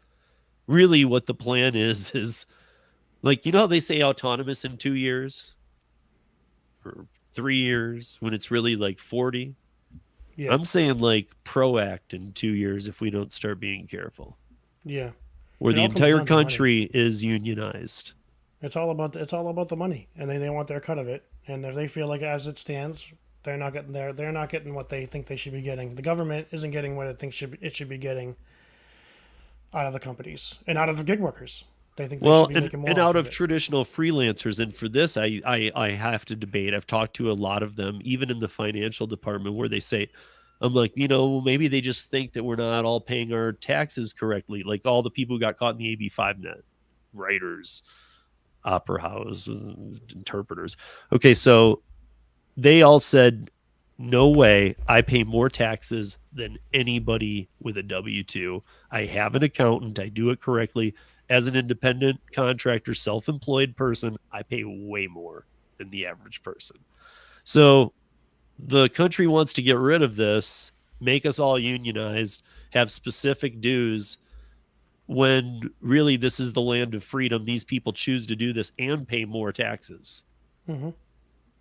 really what the plan is like, how they say autonomous in 2 years or 3 years when it's really like 40.
Yeah.
I'm saying like PROACT in 2 years if we don't start being careful.
Yeah.
Where
It
the
all comes
entire
down to money.
country is unionized.
It's all about the money, and they want their cut of it. And if they feel like as it stands, they're not getting what they think they should be getting. The government isn't getting what it thinks it should be getting out of the companies and out of the gig workers. They think they should be making more
and
off
out of
it.
traditional freelancers. And for this, I have to debate. I've talked to a lot of them, even in the financial department, where they say, I'm like, maybe they just think that we're not all paying our taxes correctly. Like all the people who got caught in the AB5 net, writers, opera house, interpreters. Okay, so they all said, no way, I pay more taxes than anybody with a W-2. I have an accountant. I do it correctly. As an independent contractor, self-employed person, I pay way more than the average person. So the country wants to get rid of this, make us all unionized, have specific dues, when really this is the land of freedom. These people choose to do this and pay more taxes.
Mm-hmm.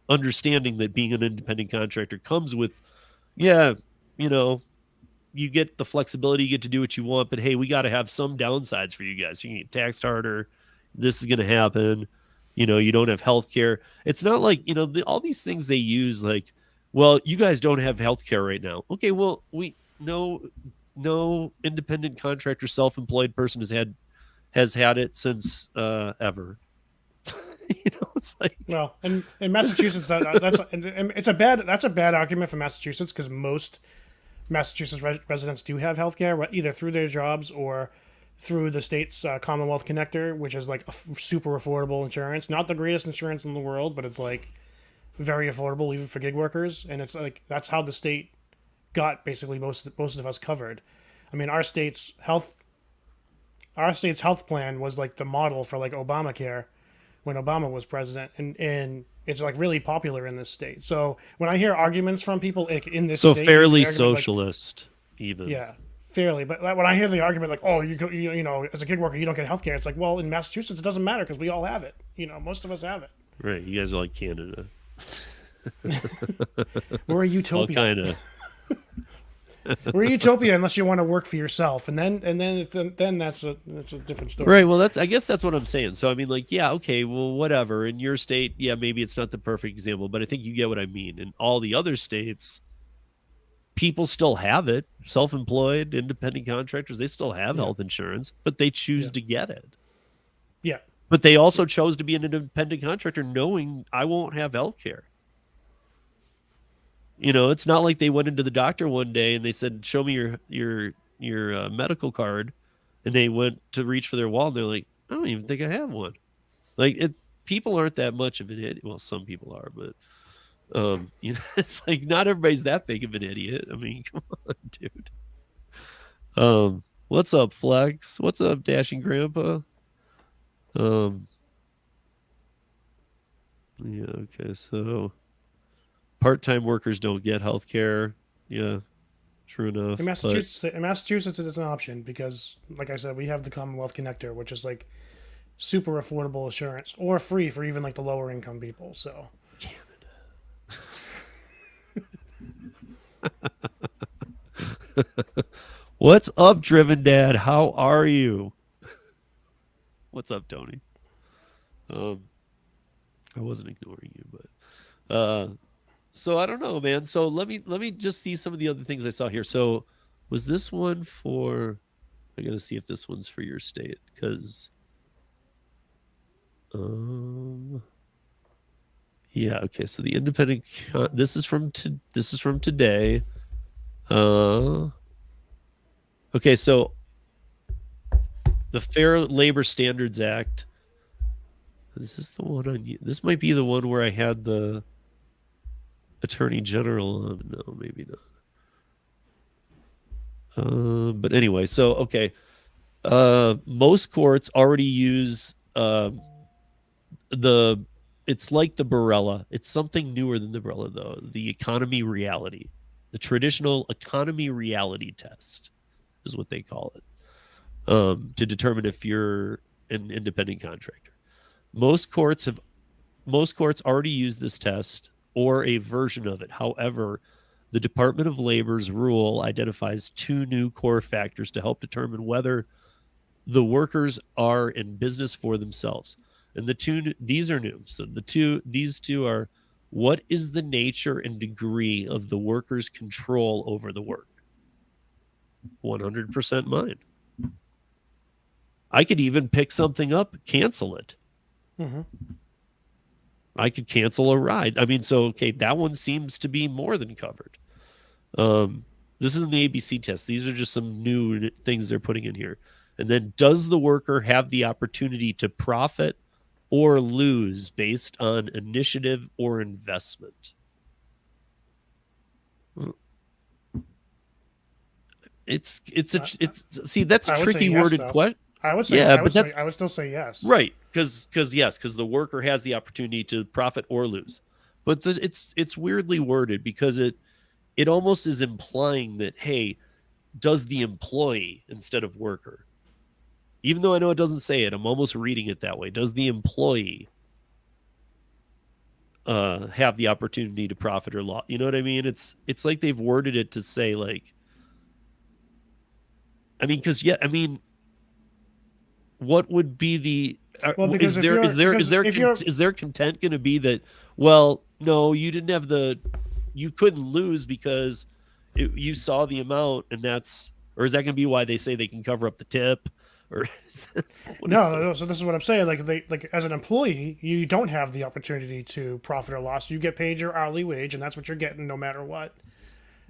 Understanding that being an independent contractor comes with, you get the flexibility, you get to do what you want, but hey, we got to have some downsides for you guys. You can get taxed harder. This is going to happen. You don't have health care. It's not like, all these things they use, like, well, you guys don't have health care right now. Okay, well, no independent contractor, self-employed person has had it since ever. It's like,
well, and in Massachusetts, that's a bad argument for Massachusetts, because most Massachusetts residents do have healthcare, either through their jobs or through the state's Commonwealth Connector, which is like a super affordable insurance. Not the greatest insurance in the world, but it's like very affordable even for gig workers. And it's like that's how the state got basically most of us covered. I mean, our state's health plan was like the model for like Obamacare when Obama was president, and it's like really popular in this state. So when I hear arguments from people like, in this
so
state,
fairly
like,
socialist, even.
yeah, fairly. But when I hear the argument like, oh, as a gig worker you don't get health care, it's like, well, in Massachusetts it doesn't matter because we all have it. Most of us have it.
Right. You guys are like Canada.
We're a utopia.
All kind of.
We're a utopia unless you want to work for yourself, and then that's a different story.
Right. Well, I guess that's what I'm saying. So I mean, like, yeah, okay, well, whatever. In your state, yeah, maybe it's not the perfect example, but I think you get what I mean. In all the other states, people still have it. Self-employed, independent contractors, they still have health insurance, but they choose to get it.
Yeah.
But they also chose to be an independent contractor knowing I won't have health care. It's not like they went into the doctor one day and they said, show me your medical card. And they went to reach for their wallet. And they're like, I don't even think I have one. Like, people aren't that much of an idiot. Well, some people are, but it's like not everybody's that big of an idiot. I mean, come on, dude. What's up, Flex? What's up, Dashing Grandpa? Yeah, okay, so part-time workers don't get health care. Yeah, true enough.
In Massachusetts, it's an option because, like I said, we have the Commonwealth Connector, which is like super affordable insurance, or free for even like the lower income people. So,
Canada. What's up, Driven Dad? How are you? What's up, Tony? I wasn't ignoring you, but so I don't know, man. So let me just see some of the other things I saw here. So was this one for? I gotta see if this one's for your state because yeah, okay. So the independent this is from today. Okay, so the Fair Labor Standards Act. Is this the one on you? This might be the one where I had the Attorney General on. No, maybe not. But anyway, so okay. Most courts already use the it's like the Barella. It's something newer than the Barella though. The economy reality. The traditional economy reality test is what they call it. To determine if you're an independent contractor. Most courts already use this test or a version of it. However, the Department of Labor's rule identifies 2 new core factors to help determine whether the workers are in business for themselves. And these are new. So these two are: what is the nature and degree of the worker's control over the work? 100% mine. I could even pick something up, cancel it.
Mm-hmm.
I could cancel a ride. I mean, so okay, that one seems to be more than covered. This isn't the ABC test. These are just some new things they're putting in here. And then, does the worker have the opportunity to profit or lose based on initiative or investment? It's see, that's a tricky worded question.
I would say, I would still say yes.
Right, because the worker has the opportunity to profit or lose, but it's weirdly worded because it almost is implying that, hey, does the employee instead of worker, even though I know it doesn't say it, I'm almost reading it that way. Does the employee have the opportunity to profit or loss? You know what I mean? It's like they've worded it to say, like, I mean, because what would be the is their content going to be that, well, no, you didn't have you couldn't lose because you saw the amount, and that's, or is that going to be why they say they can cover up the tip? Or
no, so this is what I'm saying. Like as an employee, you don't have the opportunity to profit or loss. You get paid your hourly wage, and that's what you're getting no matter what.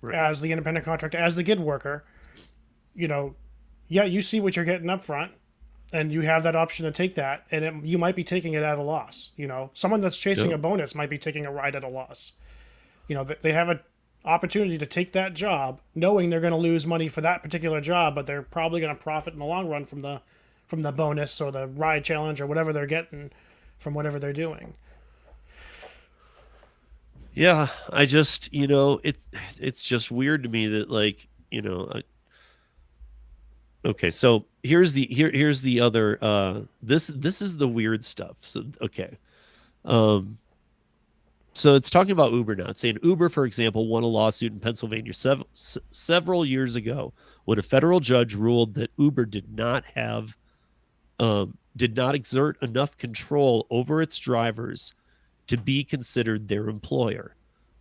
Right. As the independent contractor, as the gig worker, you see what you're getting up front, and you have that option to take that, and you might be taking it at a loss. Someone that's chasing a bonus might be taking a ride at a loss. They have an opportunity to take that job knowing they're going to lose money for that particular job, but they're probably going to profit in the long run from the bonus or the ride challenge or whatever they're getting from whatever they're doing.
Yeah, I just, it's just weird to me that, like, okay, so here's the other this is the weird stuff. So okay. So it's talking about Uber now. It's saying Uber, for example, won a lawsuit in Pennsylvania several years ago when a federal judge ruled that Uber did not exert enough control over its drivers to be considered their employer.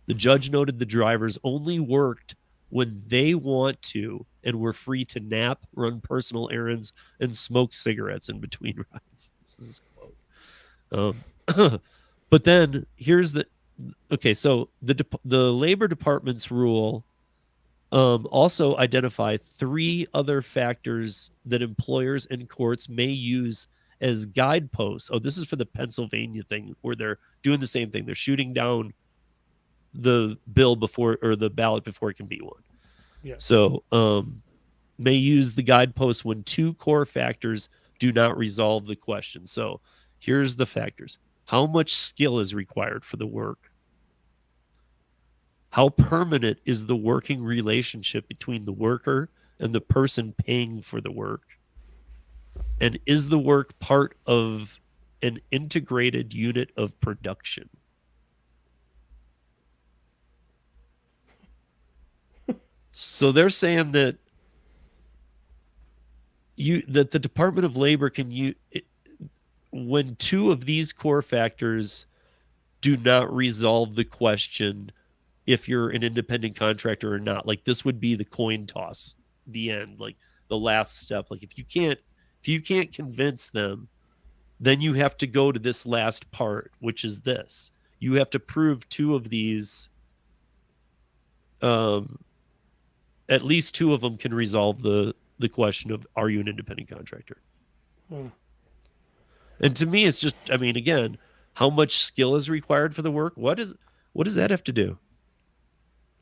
The judge noted the drivers only worked when they want to and were free to nap, run personal errands, and smoke cigarettes in between rides. This is a quote. But then here's so the Labor Department's rule also identify 3 other factors that employers and courts may use as guideposts. Oh, this is for the Pennsylvania thing where they're doing the same thing. They're shooting down the bill or the ballot before it can be won.
Yeah.
So may use the guideposts when 2 core factors do not resolve the question. So here's the factors. How much skill is required for the work? How permanent is the working relationship between the worker and the person paying for the work? And is the work part of an integrated unit of production? So they're saying that that the Department of Labor when two of these core factors do not resolve the question if you're an independent contractor or not. Like this would be the coin toss, the end, like the last step. Like if you can't convince them, then you have to go to this last part, which is this. You have to prove two of these, at least two of them can resolve the question of, are you an independent contractor? And to me, it's just, I mean, again, how much skill is required for the work? What does that have to do?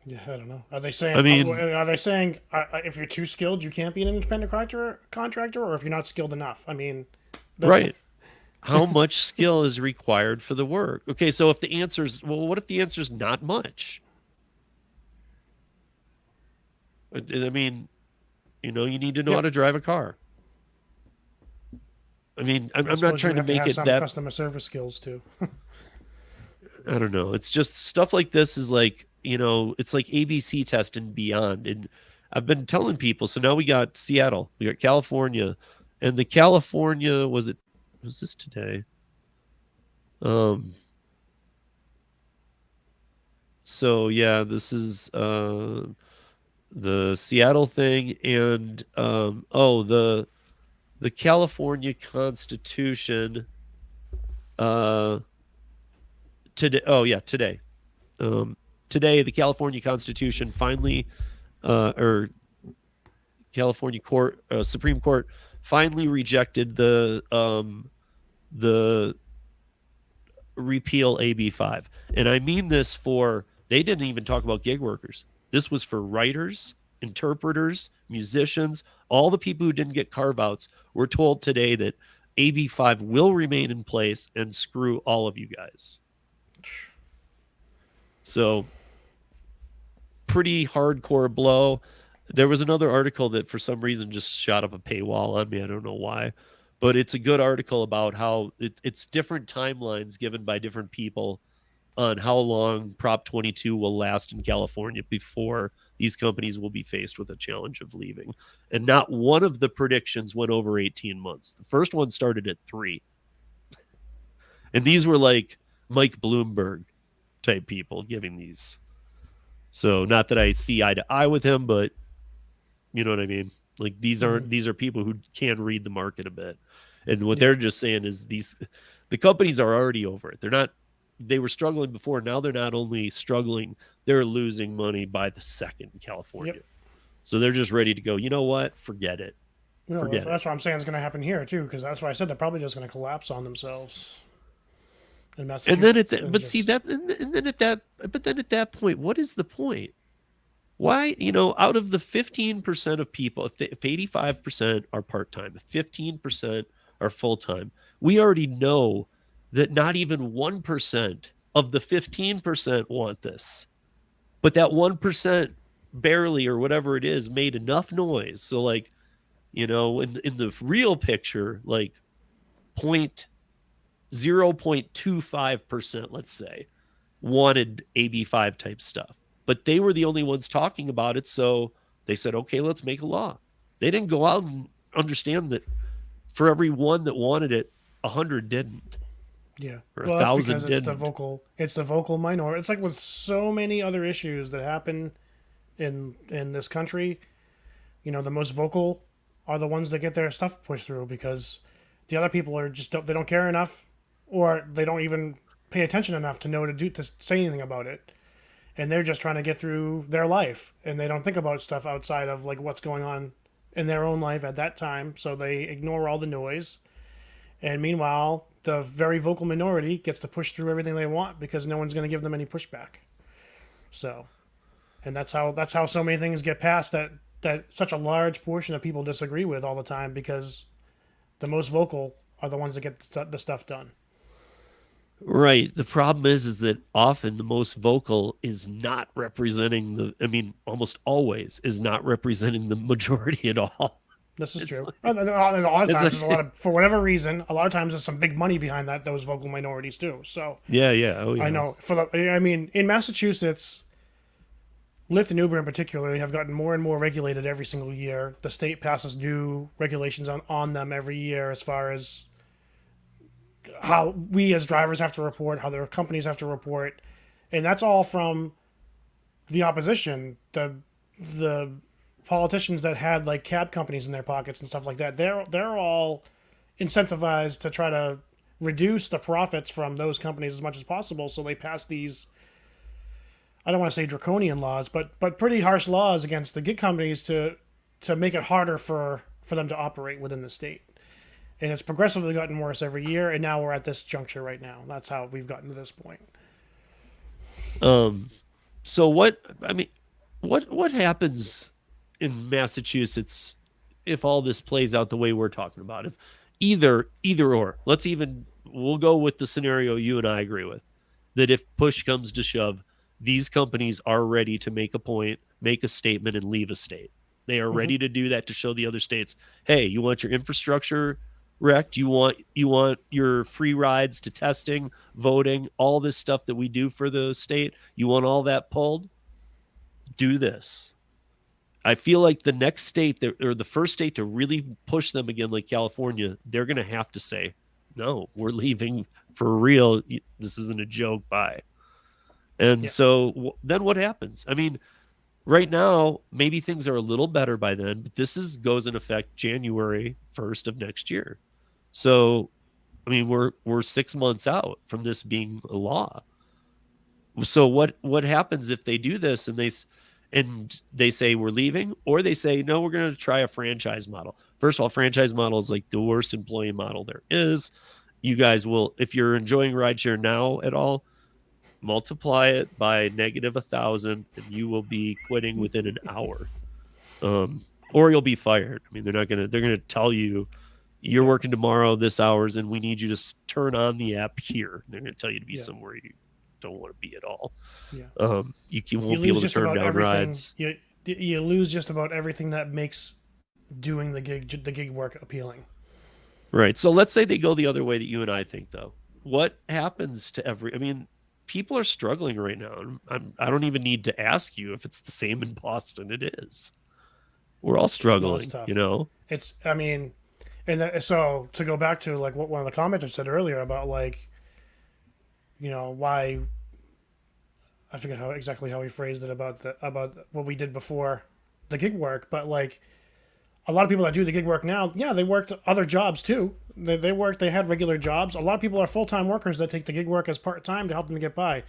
Yeah, I don't know. Are they saying?
I mean,
if you're too skilled, you can't be an independent contractor, or if you're not skilled enough? I mean,
right. How much skill is required for the work? Okay, so if the answer's, well, what if the answer's not much? I mean, you need to know how to drive a car. I mean, I'm not trying to make it that
customer service skills too.
I don't know. It's just stuff like this is like, it's like ABC test and beyond. And I've been telling people, so now we got Seattle, we got California, and the California, was this today? So yeah, this is the Seattle thing, and the California Constitution today. Oh yeah, today. Today the California Constitution finally or California Court Supreme Court finally rejected the repeal AB5. And I mean this they didn't even talk about gig workers. This was for writers, interpreters, musicians, all the people who didn't get carve-outs were told today that AB5 will remain in place and screw all of you guys. So, pretty hardcore blow. There was another article that for some reason just shot up a paywall on me. I don't know why. But it's a good article about how it's different timelines given by different people on how long Prop 22 will last in California before these companies will be faced with a challenge of leaving. And not one of the predictions went over 18 months. The first one started at 3. And these were like Mike Bloomberg type people giving these. So not that I see eye to eye with him, but you know what I mean? Like these are people who can read the market a bit. And what they're just saying is the companies are already over it. They were struggling before. Now they're not only struggling, they're losing money by the second in California. Yep. So they're just ready to go, you know what? Forget it.
That's what I'm saying is going to happen here too, because that's why I said they're probably just going to collapse on themselves.
And then at that point, what is the point? Why, out of the 15% of people, if 85% are part-time, if 15% are full-time, we already know that not even 1% of the 15% want this. But that 1% barely, or whatever it is, made enough noise. So like, in the real picture, like 0.25%, let's say, wanted AB5 type stuff. But they were the only ones talking about it, so they said, okay, let's make a law. They didn't go out and understand that for every one that wanted it, 100 didn't.
Yeah.
Or 1,000 didn't.
It's the vocal minority. It's like with so many other issues that happen in this country, the most vocal are the ones that get their stuff pushed through because the other people are they don't care enough, or they don't even pay attention enough to know to say anything about it. And they're just trying to get through their life, and they don't think about stuff outside of like what's going on in their own life at that time. So they ignore all the noise. And meanwhile, the very vocal minority gets to push through everything they want because no one's going to give them any pushback. So, and that's how so many things get passed that such a large portion of people disagree with all the time, because the most vocal are the ones that get the stuff done.
Right. The problem is that often the most vocal is not representing almost always is not representing the majority at all.
This is true. A lot of times, for whatever reason, a lot of times there's some big money behind those vocal minorities too. So
yeah. Oh, yeah.
I know. In Massachusetts, Lyft and Uber in particular have gotten more and more regulated every single year. The state passes new regulations on them every year as far as how we as drivers have to report, how their companies have to report, and that's all from the opposition, the politicians that had like cab companies in their pockets and stuff like that. They're all incentivized to try to reduce the profits from those companies as much as possible. So they pass these, I don't want to say draconian laws, but pretty harsh laws against the gig companies to make it harder for them to operate within the state. And it's progressively gotten worse every year, and now we're at this juncture right now. That's how we've gotten to this point.
So what happens in Massachusetts if all this plays out the way we're talking about? If either or, we'll go with the scenario you and I agree with, that if push comes to shove, these companies are ready to make a point, make a statement, and leave a state. They are ready to do that to show the other states, hey, you want your infrastructure wrecked? You want your free rides to testing, voting, all this stuff that we do for the state? You want all that pulled? Do this. I feel like the next state or the first state to really push them again, like California, they're going to have to say, no, we're leaving for real. This isn't a joke. Bye. And so then what happens? I mean, right now, maybe things are a little better by then, but this goes in effect January 1st of next year. So, I mean, we're 6 months out from this being a law. So what happens if they do this and they say we're leaving, or they say, no, we're going to try a franchise model? First of all, franchise model is like the worst employee model there is. You guys will, if you're enjoying rideshare now at all, multiply it by -1,000 and you will be quitting within an hour. Or you'll be fired. I mean, they're going to tell you, you're working tomorrow this hours and we need you to turn on the app here. They're going to tell you to be somewhere you don't want to be at all. You won't be able to turn down rides.
You lose just about everything that makes doing the gig work appealing.
Right. So let's say they go the other way that you and I think, though. What happens to I mean, people are struggling right now. I don't even need to ask you if it's the same in Boston. It is. We're all struggling, you know?
I mean, and so to go back to like what one of the commenters said earlier about like, you know, why, I forget exactly how he phrased it about what we did before the gig work, but like a lot of people that do the gig work now, they worked other jobs too. They had regular jobs. A lot of people are full-time workers that take the gig work as part-time to help them get by.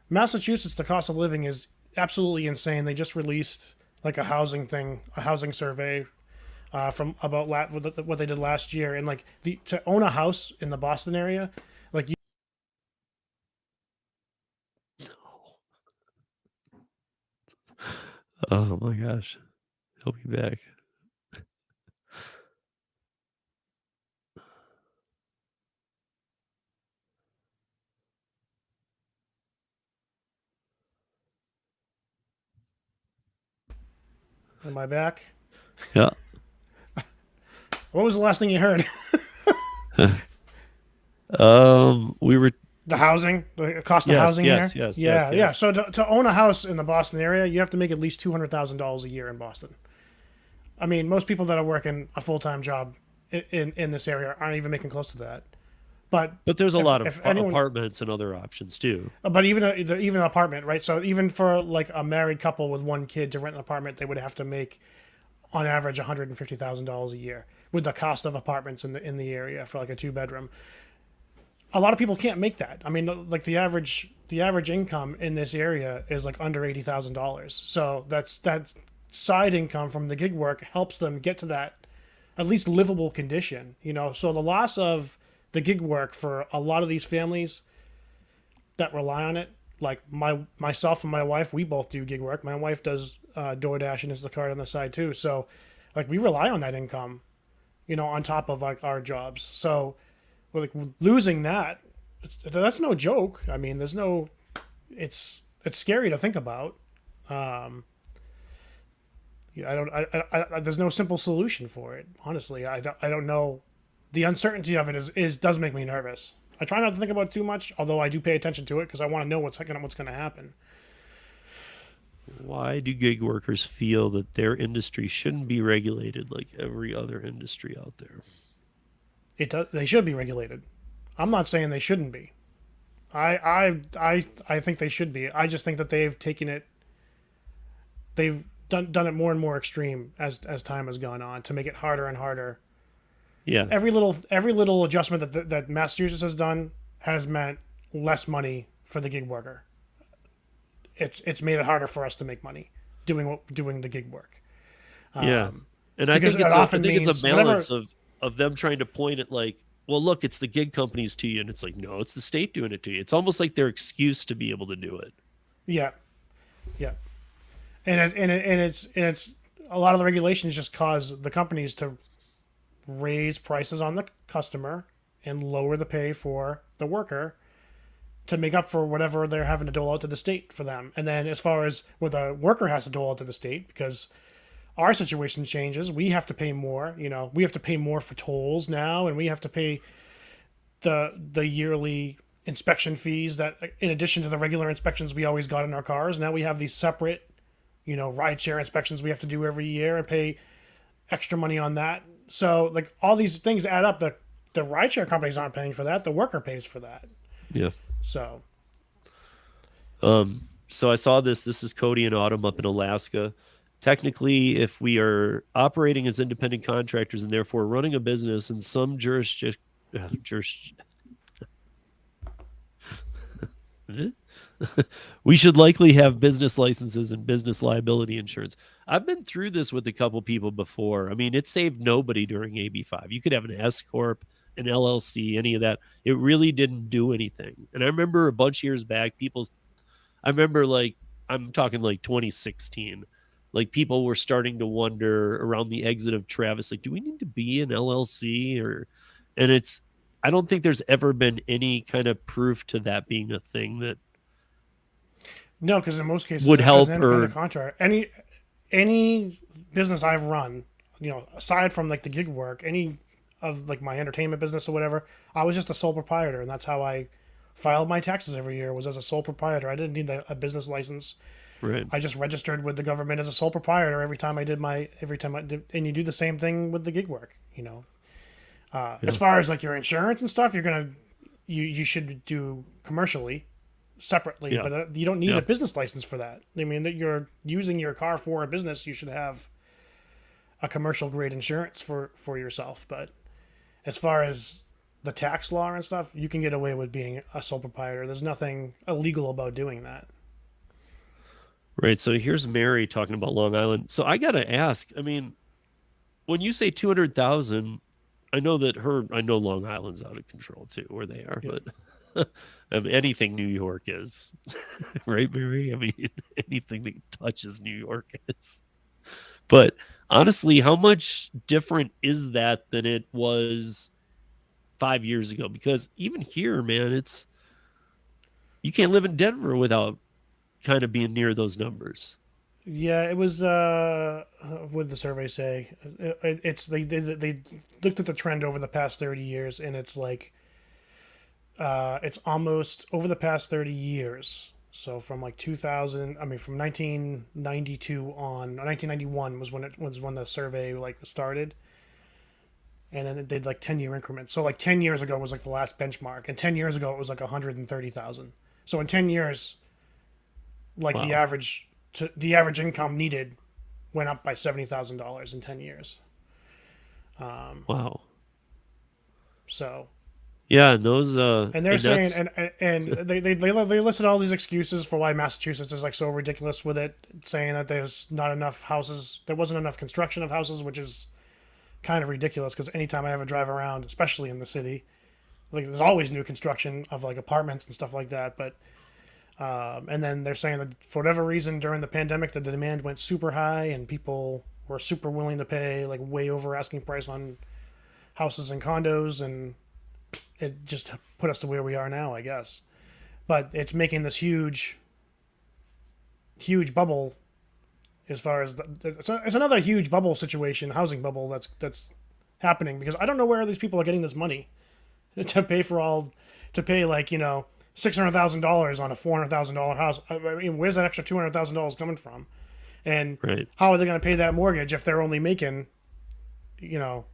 Massachusetts, the cost of living is absolutely insane. They just released like a housing survey from about what they did last year, and like to own a house in the Boston area, like
Oh my gosh. He'll be back.
Am I back?
Yeah.
What was the last thing you heard?
We were
the housing, the cost of housing
yes,
here.
Yes.
So to own a house in the Boston area, you have to make at least $200,000 a year in Boston. I mean, most people that are working a full-time job in this area aren't even making close to that. But
there's a lot of apartments and other options too.
But even an apartment, right? So even for like a married couple with one kid to rent an apartment, they would have to make, on average, $150,000 a year with the cost of apartments in the area for like a 2-bedroom. A lot of people can't make that. I mean, like the average income in this area is like under $80,000. So that's side income from the gig work helps them get to that at least livable condition, you know. So the loss of the gig work for a lot of these families that rely on it, like myself and my wife, we both do gig work. My wife does DoorDash and Instacart on the side too. So like we rely on that income, you know, on top of like our jobs. So we're like losing that, that's no joke. I mean, it's scary to think about. There's no simple solution for it. Honestly, I don't know. The uncertainty of it does make me nervous. I try not to think about it too much, although I do pay attention to it because I want to know what's going to happen.
Why do gig workers feel that their industry shouldn't be regulated like every other industry out there?
They should be regulated. I'm not saying they shouldn't be. I think they should be. I just think that they've done it more and more extreme as time has gone on to make it harder and harder.
Yeah.
Every little adjustment that Massachusetts has done has meant less money for the gig worker. It's made it harder for us to make money doing the gig work.
Yeah. And I
because
think
it often
it's
means
a balance of them trying to point at like, well, look, it's the gig companies to you, and it's like, no, it's the state doing it to you. It's almost like their excuse to be able to do it.
Yeah, yeah, and it's a lot of the regulations just cause the companies to raise prices on the customer and lower the pay for the worker to make up for whatever they're having to dole out to the state for them. And then as far as what the worker has to dole out to the state, because our situation changes, we have to pay more. We have to pay more for tolls now, and we have to pay the yearly inspection fees that, in addition to the regular inspections we always got in our cars, now we have these separate, rideshare inspections we have to do every year and pay extra money on that. So like all these things add up. The rideshare companies aren't paying for that. The worker pays for that.
Yeah.
So.
So I saw this. This is Cody and Autumn up in Alaska. Technically, if we are operating as independent contractors and therefore running a business in some we should likely have business licenses and business liability insurance. I've been through this with a couple people before. I mean, it saved nobody during AB5. You could have an S Corp, an LLC, any of that. It really didn't do anything. And I remember a bunch of years back, I'm talking like 2016, like people were starting to wonder around the exit of Travis, like, do we need to be an LLC I don't think there's ever been any kind of proof to that being a thing that
No, because in most cases,
would help
as an independent contractor, any business I've run, aside from like the gig work, any of like my entertainment business or whatever, I was just a sole proprietor, and that's how I filed my taxes every year, was as a sole proprietor. I didn't need a business license.
Right.
I just registered with the government as a sole proprietor every time I did, and you do the same thing with the gig work. As far as like your insurance and stuff, you should do commercially separately, but you don't need a business license for that. I mean, that you're using your car for a business, you should have a commercial grade insurance for yourself. But as far as the tax law and stuff, you can get away with being a sole proprietor. There's nothing illegal about doing that.
Right. So here's Mary talking about Long Island. So I got to ask, I mean, when you say 200,000, I know Long Island's out of control too, where they are, but anything New York is, right, Mary? I mean, anything that touches New York is. But honestly, how much different is that than it was 5 years ago? Because even here, man, you can't live in Denver without kind of being near those numbers.
Yeah, it was. What did the survey say? They looked at the trend over the past 30 years, and it's like, it's almost over the past 30 years. So from like 2000, from 1992 on, 1991 was when the survey like started, and then it did like 10-year increments. So like 10 years ago was like the last benchmark, and 10 years ago it was like 130,000. So in 10 years, like
Wow.
the average income needed went up by $70,000 in 10 years.
Wow.
So.
Yeah, and those
and they're saying, and they listed all these excuses for why Massachusetts is like so ridiculous with it, saying that there's not enough houses, there wasn't enough construction of houses, which is kind of ridiculous because anytime I ever drive around, especially in the city, like there's always new construction of like apartments and stuff like that. But and then they're saying that for whatever reason during the pandemic, the demand went super high and people were super willing to pay like way over asking price on houses and condos, and it just put us to where we are now, I guess. But it's making this huge bubble as far as it's another huge bubble situation, housing bubble that's happening, because I don't know where these people are getting this money to pay like, $600,000 on a $400,000 house. I mean, where's that extra $200,000 coming from? And
Right.
how are they going to pay that mortgage if they're only making, you know,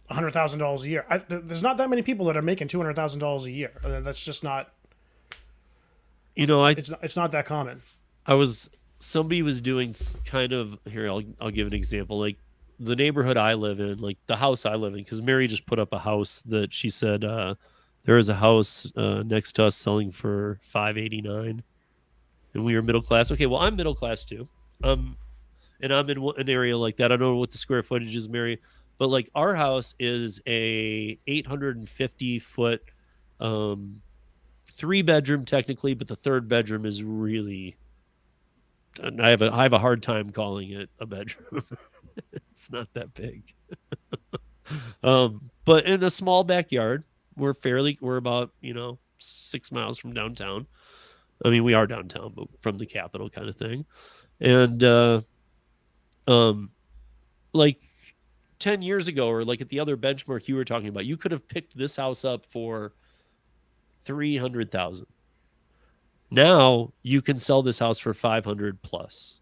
$100,000 a year? There's not that many people that are making $200,000 a year. That's just not.
You know,
It's not that common.
Somebody was doing kind of here. I'll give an example. Like the neighborhood I live in, like the house I live in, because Mary just put up a house that she said there is a house next to us selling for $589, and we are middle class. Okay, well I'm middle class too, and I'm in an area like that. I don't know what the square footage is, Mary, but like our house is a 850-foot, 3-bedroom technically, but the third bedroom is really. I have a hard time calling it a bedroom. It's not that big. But in a small backyard, we're about 6 miles from downtown. I mean, we are downtown, but from the capital kind of thing. And like 10 years ago, or like at the other benchmark you were talking about, you could have picked this house up for $300,000. Now you can sell this house for 500 plus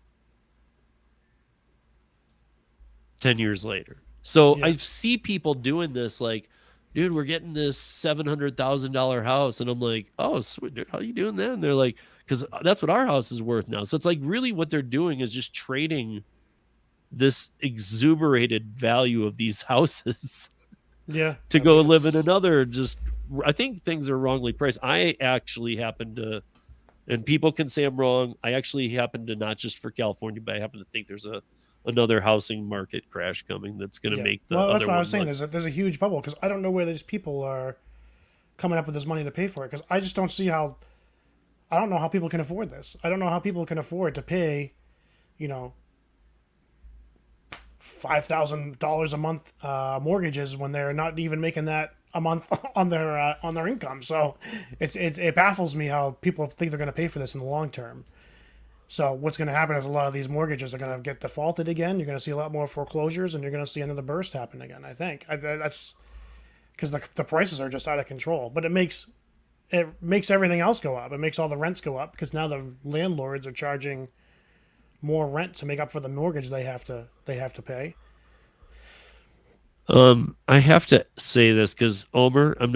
10 years later. So
Yeah.
I see people doing this like, dude, we're getting this $700,000 house. And I'm like, oh, sweet, dude, how are you doing that? And they're like, because that's what our house is worth now. So it's like really what they're doing is just trading this exuberated value of these houses
Yeah.
to go live in another. I think things are wrongly priced. I actually happen to, and people can say I'm wrong, I actually happen to, not just for California, but I happen to think there's another housing market crash coming that's going to make the
Well, that's
other
what I
one
was saying.
look.
There's a huge bubble because I don't know where these people are coming up with this money to pay for it. Because I just don't see how. I don't know how people can afford this. I don't know how people can afford to pay, $5,000 a month mortgages when they're not even making that a month on their income. So it baffles me how people think they're going to pay for this in the long term. So what's going to happen is a lot of these mortgages are going to get defaulted again. You're going to see a lot more foreclosures, and you're going to see another burst happen again. I think that's because the prices are just out of control. But it makes everything else go up. It makes all the rents go up because now the landlords are charging more rent to make up for the mortgage they have to pay.
I have to say this because Omer, I'm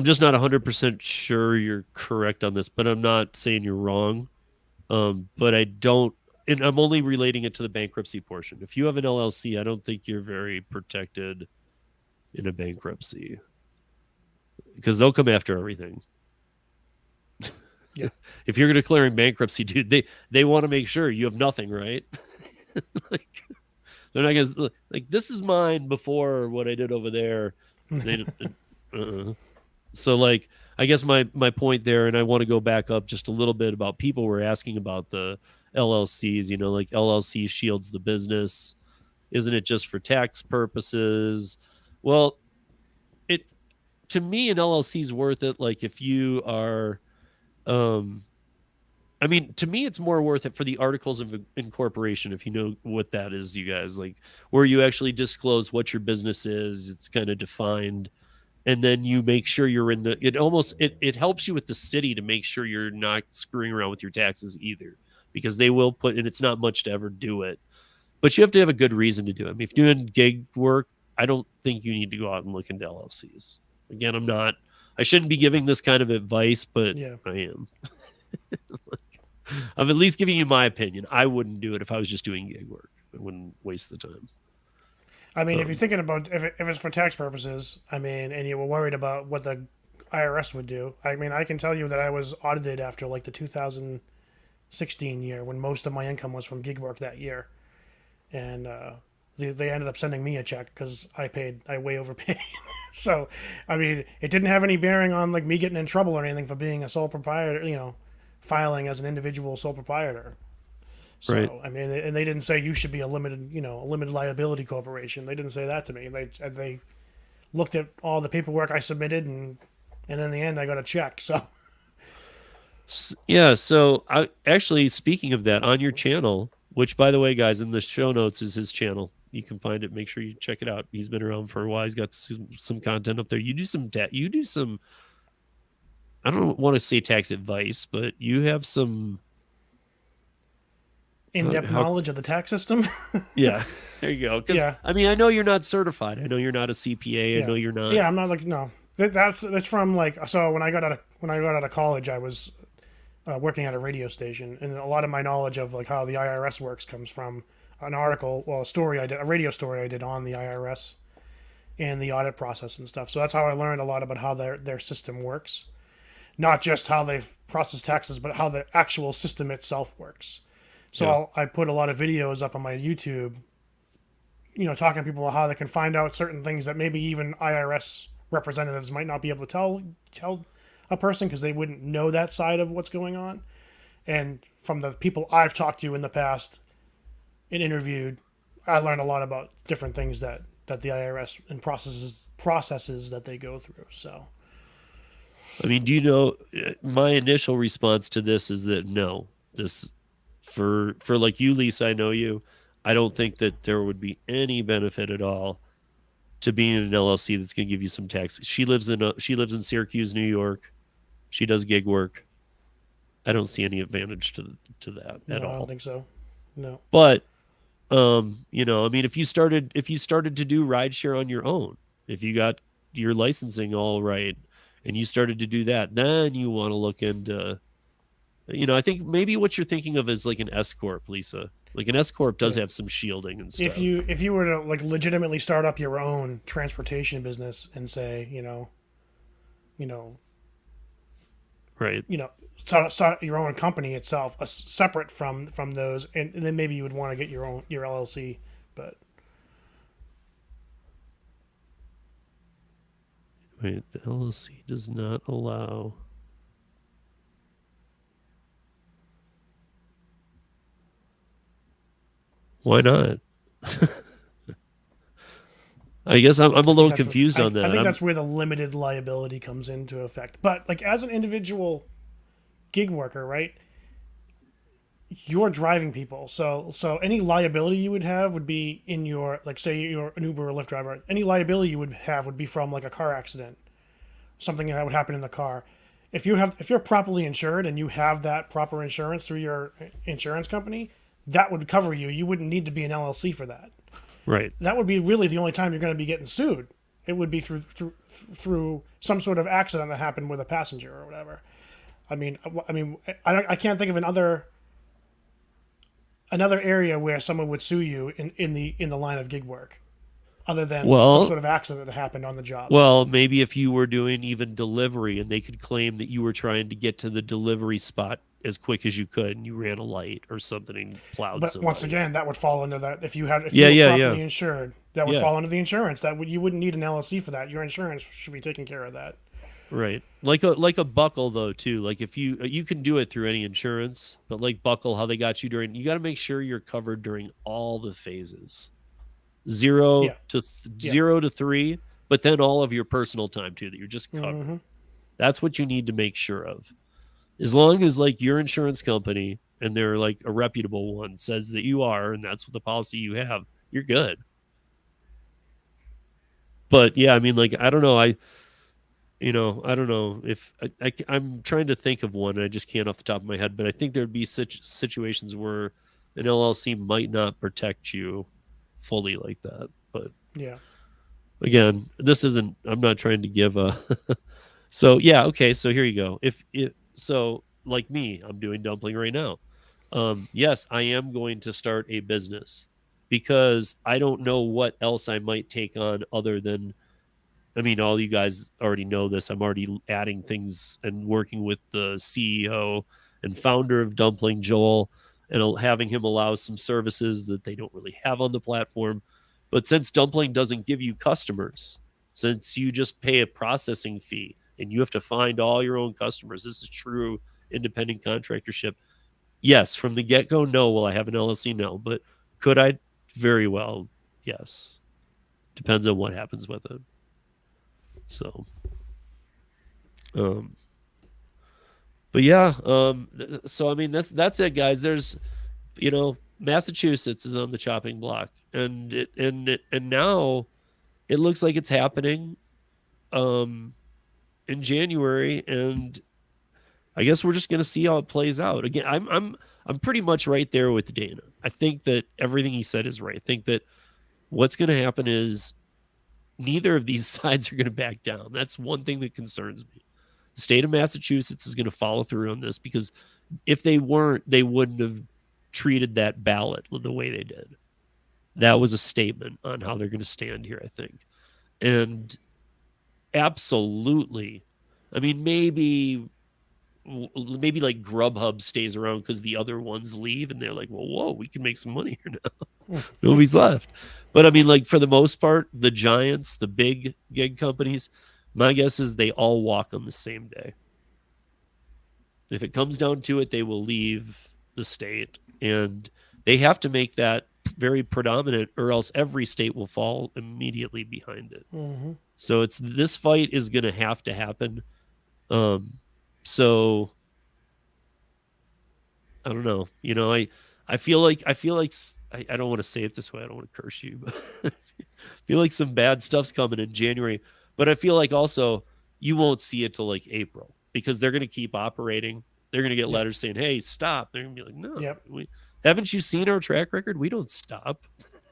just not 100% sure you're correct on this, but I'm not saying you're wrong. But I don't, and I'm only relating it to the bankruptcy portion. If you have an LLC, I don't think you're very protected in a bankruptcy because they'll come after everything.
Yeah.
If you're declaring bankruptcy, dude, they want to make sure you have nothing, right? Like, they're not gonna, like, this is mine before what I did over there. So like, I guess my point there, and I want to go back up just a little bit about people were asking about the LLCs, like LLC shields the business. Isn't it just for tax purposes? Well, to me, an LLC is worth it. Like if you are, I mean, to me, it's more worth it for the articles of incorporation. If you know what that is, you guys, like where you actually disclose what your business is, it's kind of defined. And then you make sure you're in it helps you with the city to make sure you're not screwing around with your taxes either, because they will and it's not much to ever do it, but you have to have a good reason to do it. I mean, if you're doing gig work, I don't think you need to go out and look into LLCs. Again, I shouldn't be giving this kind of advice, but yeah. I am. I'm at least giving you my opinion. I wouldn't do it if I was just doing gig work. I wouldn't waste the time.
I mean, if you're thinking about if it's for tax purposes, I mean, and you were worried about what the IRS would do, I mean, I can tell you that I was audited after like the 2016 year when most of my income was from gig work that year, and they ended up sending me a check because I way overpaid. So, I mean, it didn't have any bearing on like me getting in trouble or anything for being a sole proprietor, filing as an individual sole proprietor. So, right. I mean, and they didn't say you should be a limited liability corporation. They didn't say that to me. They looked at all the paperwork I submitted, and in the end, I got a check. So,
yeah. So, actually, speaking of that, on your channel, which, by the way, guys, in the show notes is his channel. You can find it. Make sure you check it out. He's been around for a while. He's got some content up there. You do some I don't want to say tax advice, but you have some
In-depth
how
knowledge of the tax system.
yeah, there you go. Because
Yeah,
I mean, I know you're not certified. I know you're not a CPA. I
yeah,
know you're not.
yeah. I'm not like no. That's from like so when I got out of college, I was working at a radio station, and a lot of my knowledge of like how the IRS works comes from an article, well, a radio story I did on the IRS and the audit process and stuff. So that's how I learned a lot about how their system works, not just how they process taxes, but how the actual system itself works. So
Yeah.
I put a lot of videos up on my YouTube, talking to people about how they can find out certain things that maybe even IRS representatives might not be able to tell a person because they wouldn't know that side of what's going on. And from the people I've talked to in the past and interviewed, I learned a lot about different things that the IRS and processes that they go through. So
I mean, do you know? My initial response to this is that no. This for like you, Lisa. I know you. I don't think that there would be any benefit at all to being in an LLC that's going to give you some tax. She lives in Syracuse, New York. She does gig work. I don't see any advantage to that
no,
at
I don't
all.
think so. No.
But I mean, if you started to do rideshare on your own, if you got your licensing all right and you started to do that, then you want to look into, I think maybe what you're thinking of is like an S corp, Lisa. Like an S corp does
Yeah.
have some shielding and stuff.
If you were to like legitimately start up your own transportation business and say,
Right.
start your own company itself, separate from those, and then maybe you would want to get your LLC. But
Wait, the LLC does not allow. Why not? I guess I'm a little confused on that.
I think that's where the limited liability comes into effect. But like as an individual gig worker, right? You're driving people, so any liability you would have would be in your, like, say you're an Uber or Lyft driver. Any liability you would have would be from like a car accident, something that would happen in the car. If you're properly insured and you have that proper insurance through your insurance company, that would cover you. You wouldn't need to be an LLC for that.
Right.
That would be really the only time you're going to be getting sued. It would be through some sort of accident that happened with a passenger or whatever. I mean, I can't think of another area where someone would sue you in the line of gig work, other than some sort of accident that happened on the job.
Well, maybe if you were doing even delivery and they could claim that you were trying to get to the delivery spot as quick as you could and you ran a light or something and plowed
But
somebody.
once again, that would fall into that. If you were properly insured, that would fall into the insurance. You wouldn't need an LLC for that. Your insurance should be taking care of that.
Right. Like a buckle though too. Like if you can do it through any insurance, but like buckle, how they got you during, you got to make sure you're covered during all the phases. Zero to 3, but then all of your personal time too, that you're just covered.
Mm-hmm.
That's what you need to make sure of. As long as like your insurance company, and they're like a reputable one, says that you are, and that's what the policy you have, you're good. But yeah, I mean, like, I don't know. I don't know if I'm trying to think of one. And I just can't off the top of my head, but I think there'd be such situations where an LLC might not protect you fully like that. But
Yeah.
again, I'm not trying to give a, so yeah. Okay. So here you go. So like me, I'm doing dumpling right now. Yes, I am going to start a business because I don't know what else I might take on other than, I mean, all you guys already know this. I'm already adding things and working with the CEO and founder of Dumpling, Joel, and having him allow some services that they don't really have on the platform. But since Dumpling doesn't give you customers, since you just pay a processing fee and you have to find all your own customers, this is true independent contractorship. Yes, from the get-go, no. Will I have an LLC? No. But could I? Very well, yes. Depends on what happens with it. So, but yeah, so I mean, that's it, guys. There's, Massachusetts is on the chopping block, and now it looks like it's happening, in January, and I guess we're just going to see how it plays out. Again, I'm pretty much right there with Dana. I think that everything he said is right. I think that what's going to happen is neither of these sides are going to back down. That's one thing that concerns me. The state of Massachusetts is going to follow through on this, because if they weren't, they wouldn't have treated that ballot the way they did. That was a statement on how they're going to stand here, I think. And absolutely, I mean, maybe like Grubhub stays around because the other ones leave, and they're like, well, whoa, we can make some money here now. Nobody's left. But I mean, like, for the most part, the giants, the big gig companies, my guess is they all walk on the same day. If it comes down to it, they will leave the state, and they have to make that very predominant, or else every state will fall immediately behind it.
Mm-hmm.
So this fight is going to have to happen. So I don't know. You know, I feel like I don't want to say it this way. I don't want to curse you, but I feel like some bad stuff's coming in January. But I feel like also you won't see it till like April, because they're going to keep operating. They're going to get letters saying, "Hey, stop." They're going to be like, "No, haven't you seen our track record? We don't stop.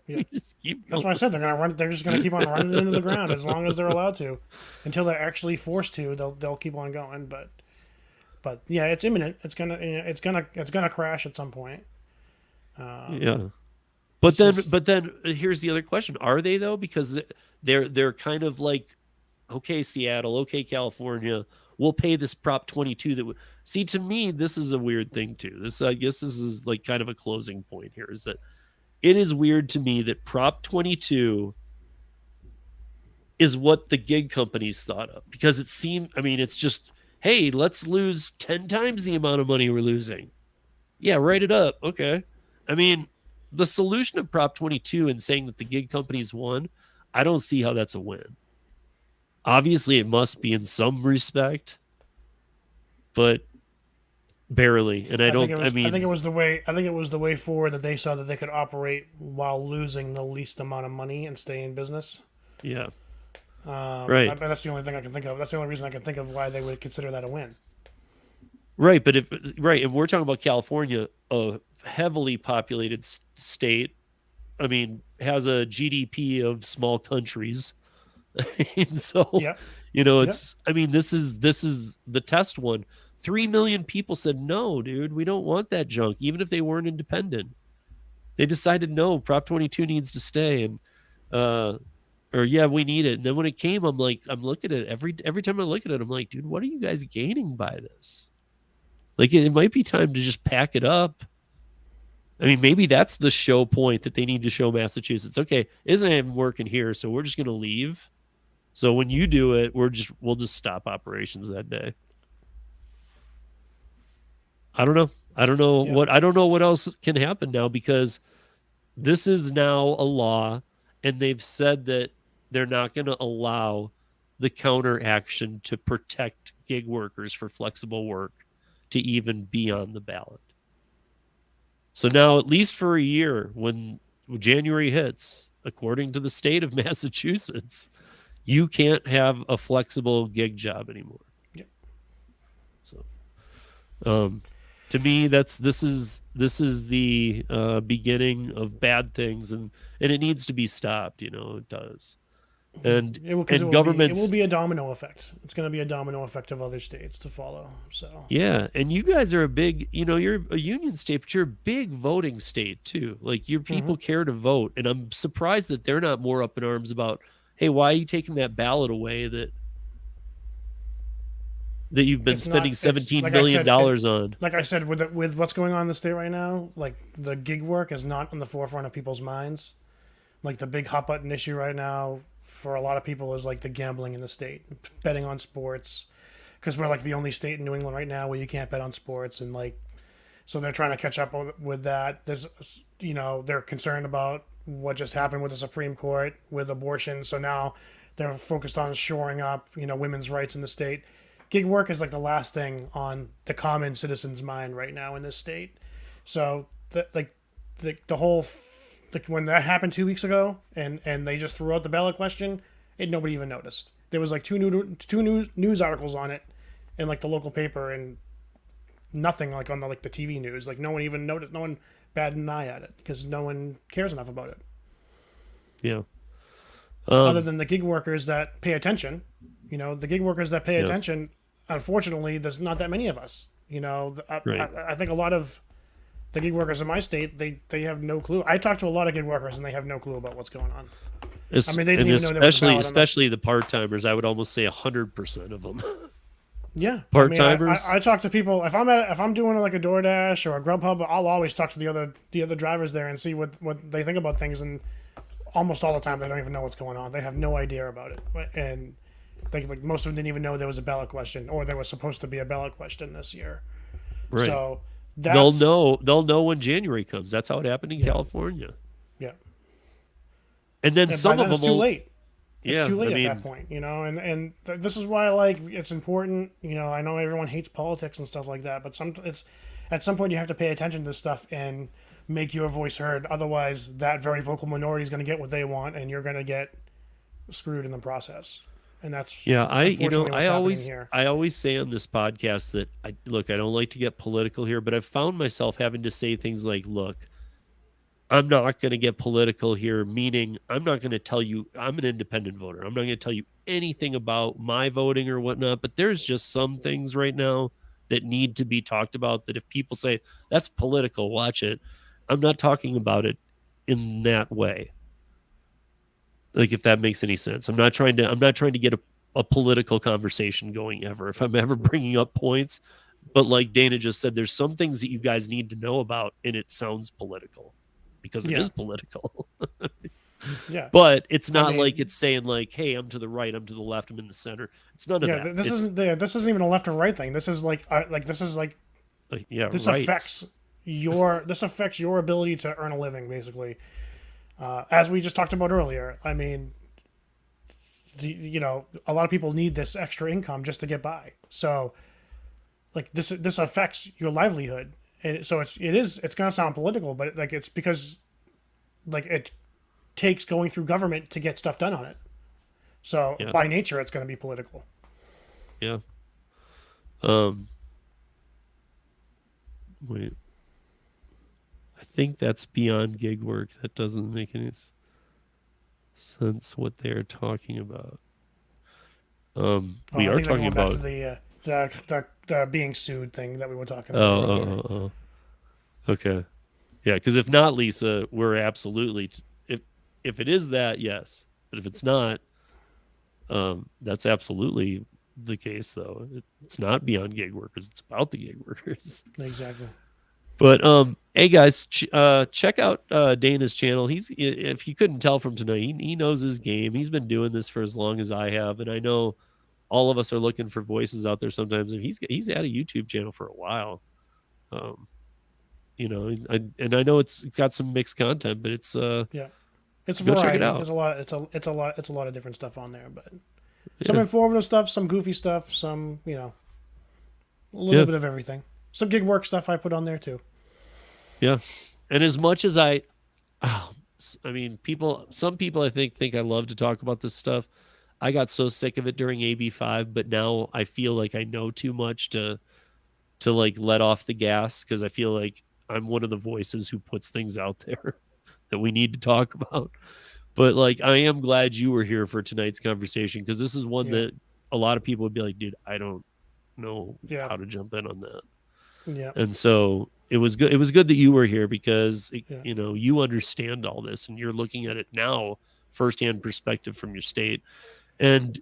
Yeah.
We just keep
That's
going."
why I said they're going to run. They're just going to keep on running into the ground as long as they're allowed to, until they're actually forced to. They'll keep on going. But yeah, it's imminent. It's gonna crash at some point.
Yeah. But then here's the other question: are they, though? Because they're kind of like, okay, Seattle, okay, California, we'll pay this Prop 22. See, to me, this is a weird thing too. I guess this is like kind of a closing point here. Is that it is weird to me that Prop 22 is what the gig companies thought of, because it seemed, I mean, it's just, hey, let's lose 10 times the amount of money we're losing. Yeah, write it up. Okay. I mean, the solution of Prop 22 and saying that the gig companies won, I don't see how that's a win. Obviously, it must be in some respect, but barely. And I think
it was the way forward that they saw that they could operate while losing the least amount of money and stay in business.
Yeah. Right.
That's the only thing I can think of. That's the only reason I can think of why they would consider that a win.
Right, but and we're talking about California, a heavily populated state. I mean, has a GDP of small countries. And so, you know, it's, I mean, this is the test one. 3 million people said, no, dude, we don't want that junk, even if they weren't independent. They decided, no, Prop 22 needs to stay. And, we need it. And then when it came, I'm looking at it every time I look at it, I'm like, dude, what are you guys gaining by this? Like, it might be time to just pack it up. I mean, maybe that's the show point that they need to show Massachusetts. Okay, isn't even working here, so we're just going to leave. So when you do it, we'll just stop operations that day. I don't know. I don't know what else can happen now, because this is now a law, and they've said that they're not going to allow the counter action to protect gig workers for flexible work to even be on the ballot. So now, at least for a year, when January hits, according to the state of Massachusetts, you can't have a flexible gig job anymore.
Yep.
So, to me, this is the beginning of bad things, and it needs to be stopped. You know, it does. And governments,
it will be a domino effect. It's going to be a domino effect of other states to follow. So
yeah, and you guys are a big, you're a union state, but you're a big voting state too. Like, your people care to vote, and I'm surprised that they're not more up in arms about, hey, why are you taking that ballot away that you've been spending $17 million on?
Like I said, with what's going on in the state right now, like, the gig work is not on the forefront of people's minds. Like, the big hot button issue right now for a lot of people is like the gambling in the state, betting on sports, because we're like the only state in New England right now where you can't bet on sports, and like, so they're trying to catch up with that. There's, they're concerned about what just happened with the Supreme Court with abortion, so now they're focused on shoring up, women's rights in the state. Gig work is like the last thing on the common citizen's mind right now in this state. So the whole. Like, when that happened 2 weeks ago, and they just threw out the ballot question, nobody even noticed. There was like two news articles on it in like the local paper, and nothing like on the TV news. Like no one even noticed. No one batted an eye at it because no one cares enough about it.
Yeah.
Other than the gig workers that pay attention, the gig workers that pay
Yeah.
attention. Unfortunately, there's not that many of us.
Right.
I think a lot of the gig workers in my state, they have no clue. I talk to a lot of gig workers and they have no clue about what's going on. They didn't even know there was a ballot on
especially the part-timers. I would almost say 100% of them.
Yeah,
Part-timers.
I talk to people if I'm doing like a DoorDash or a Grubhub. I'll always talk to the other drivers there and see what they think about things. And almost all the time, they don't even know what's going on. They have no idea about it, and like most of them didn't even know there was a ballot question or there was supposed to be a ballot question this year.
Right.
So
they'll know when January comes. That's how it happened in California.
Yeah.
And then some of them
it's too late. It's
Yeah,
too late
I mean,
at that point, and this is why it's important. I know everyone hates politics and stuff like that, but at some point you have to pay attention to this stuff and make your voice heard. Otherwise, that very vocal minority is going to get what they want, and you're going to get screwed in the process. And that's
I always say on this podcast that I don't like to get political here, but I've found myself having to say things like, look, I'm not going to get political here, meaning I'm not going to tell you I'm an independent voter. I'm not going to tell you anything about my voting or whatnot, but there's just some things right now that need to be talked about that if people say that's political, watch it. I'm not talking about it in that way. Like, if that makes any sense. I'm not trying to get a political conversation going ever. If I'm ever bringing up points, but like Dana just said, there's some things that you guys need to know about, and it sounds political. Because it is political.
Yeah.
But it's not like it's saying like, hey, I'm to the right, I'm to the left, I'm in the center. It's none of that.
This isn't even a left or right thing. This is this affects your ability to earn a living, basically. As we just talked about earlier. I mean, a lot of people need this extra income just to get by. So like this affects your livelihood. And so it's going to sound political, but it's because it takes going through government to get stuff done on it. So by nature, it's going to be political.
Yeah. Wait. I think that's beyond gig work. That doesn't make any sense what they're talking about. We are talking about
the being sued thing that we were talking about.
Okay. Yeah, because if not, Lisa, we're absolutely if it is that, yes, but if it's not, that's absolutely the case. Though it's not beyond gig workers; it's about the gig workers.
Exactly.
But hey guys, check out Dana's channel. If you couldn't tell from tonight, he knows his game. He's been doing this for as long as I have, and I know all of us are looking for voices out there sometimes. And he's had a YouTube channel for a while. And I know it's got some mixed content, but it's
it's a
go
variety.
check it out.
It's a lot of different stuff on there, but some informative stuff, some goofy stuff, some a little bit of everything. Some gig work stuff I put on there too.
Yeah, and as much as some people I think I love to talk about this stuff. I got so sick of it during AB5, but now I feel like I know too much to like let off the gas because I feel like I'm one of the voices who puts things out there that we need to talk about. But like, I am glad you were here for tonight's conversation because this is one that a lot of people would be like, dude, I don't know how to jump in on that.
Yeah.
And so it was good. It was good that you were here because you understand all this and you're looking at it now, firsthand perspective from your state. And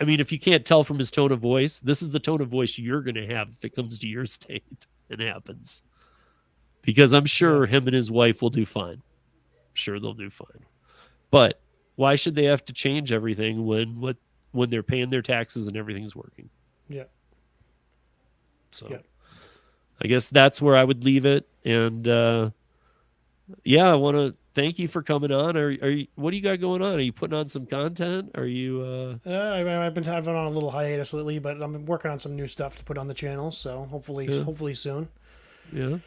I mean, if you can't tell from his tone of voice, this is the tone of voice you're going to have if it comes to your state and happens. Because I'm sure him and his wife will do fine. I'm sure they'll do fine. But why should they have to change everything when they're paying their taxes and everything's working?
Yeah.
So I guess that's where I would leave it. And I want to thank you for coming on. Are you? What do you got going on? Are you putting on some content? Are you?
I've been having on a little hiatus lately, but I'm working on some new stuff to put on the channel. So hopefully soon.
Yeah.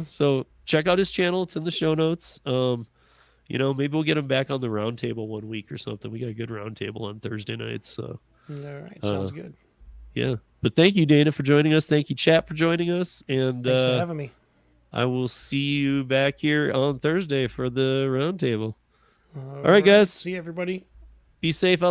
So check out his channel. It's in the show notes. Maybe we'll get him back on the roundtable one week or something. We got a good roundtable on Thursday nights. So
all right, sounds good.
Yeah. But thank you, Dana, for joining us. Thank you, chat, for joining us. And
Thanks for having me.
I will see you back here on Thursday for the roundtable. All right, guys.
See you, everybody.
Be safe out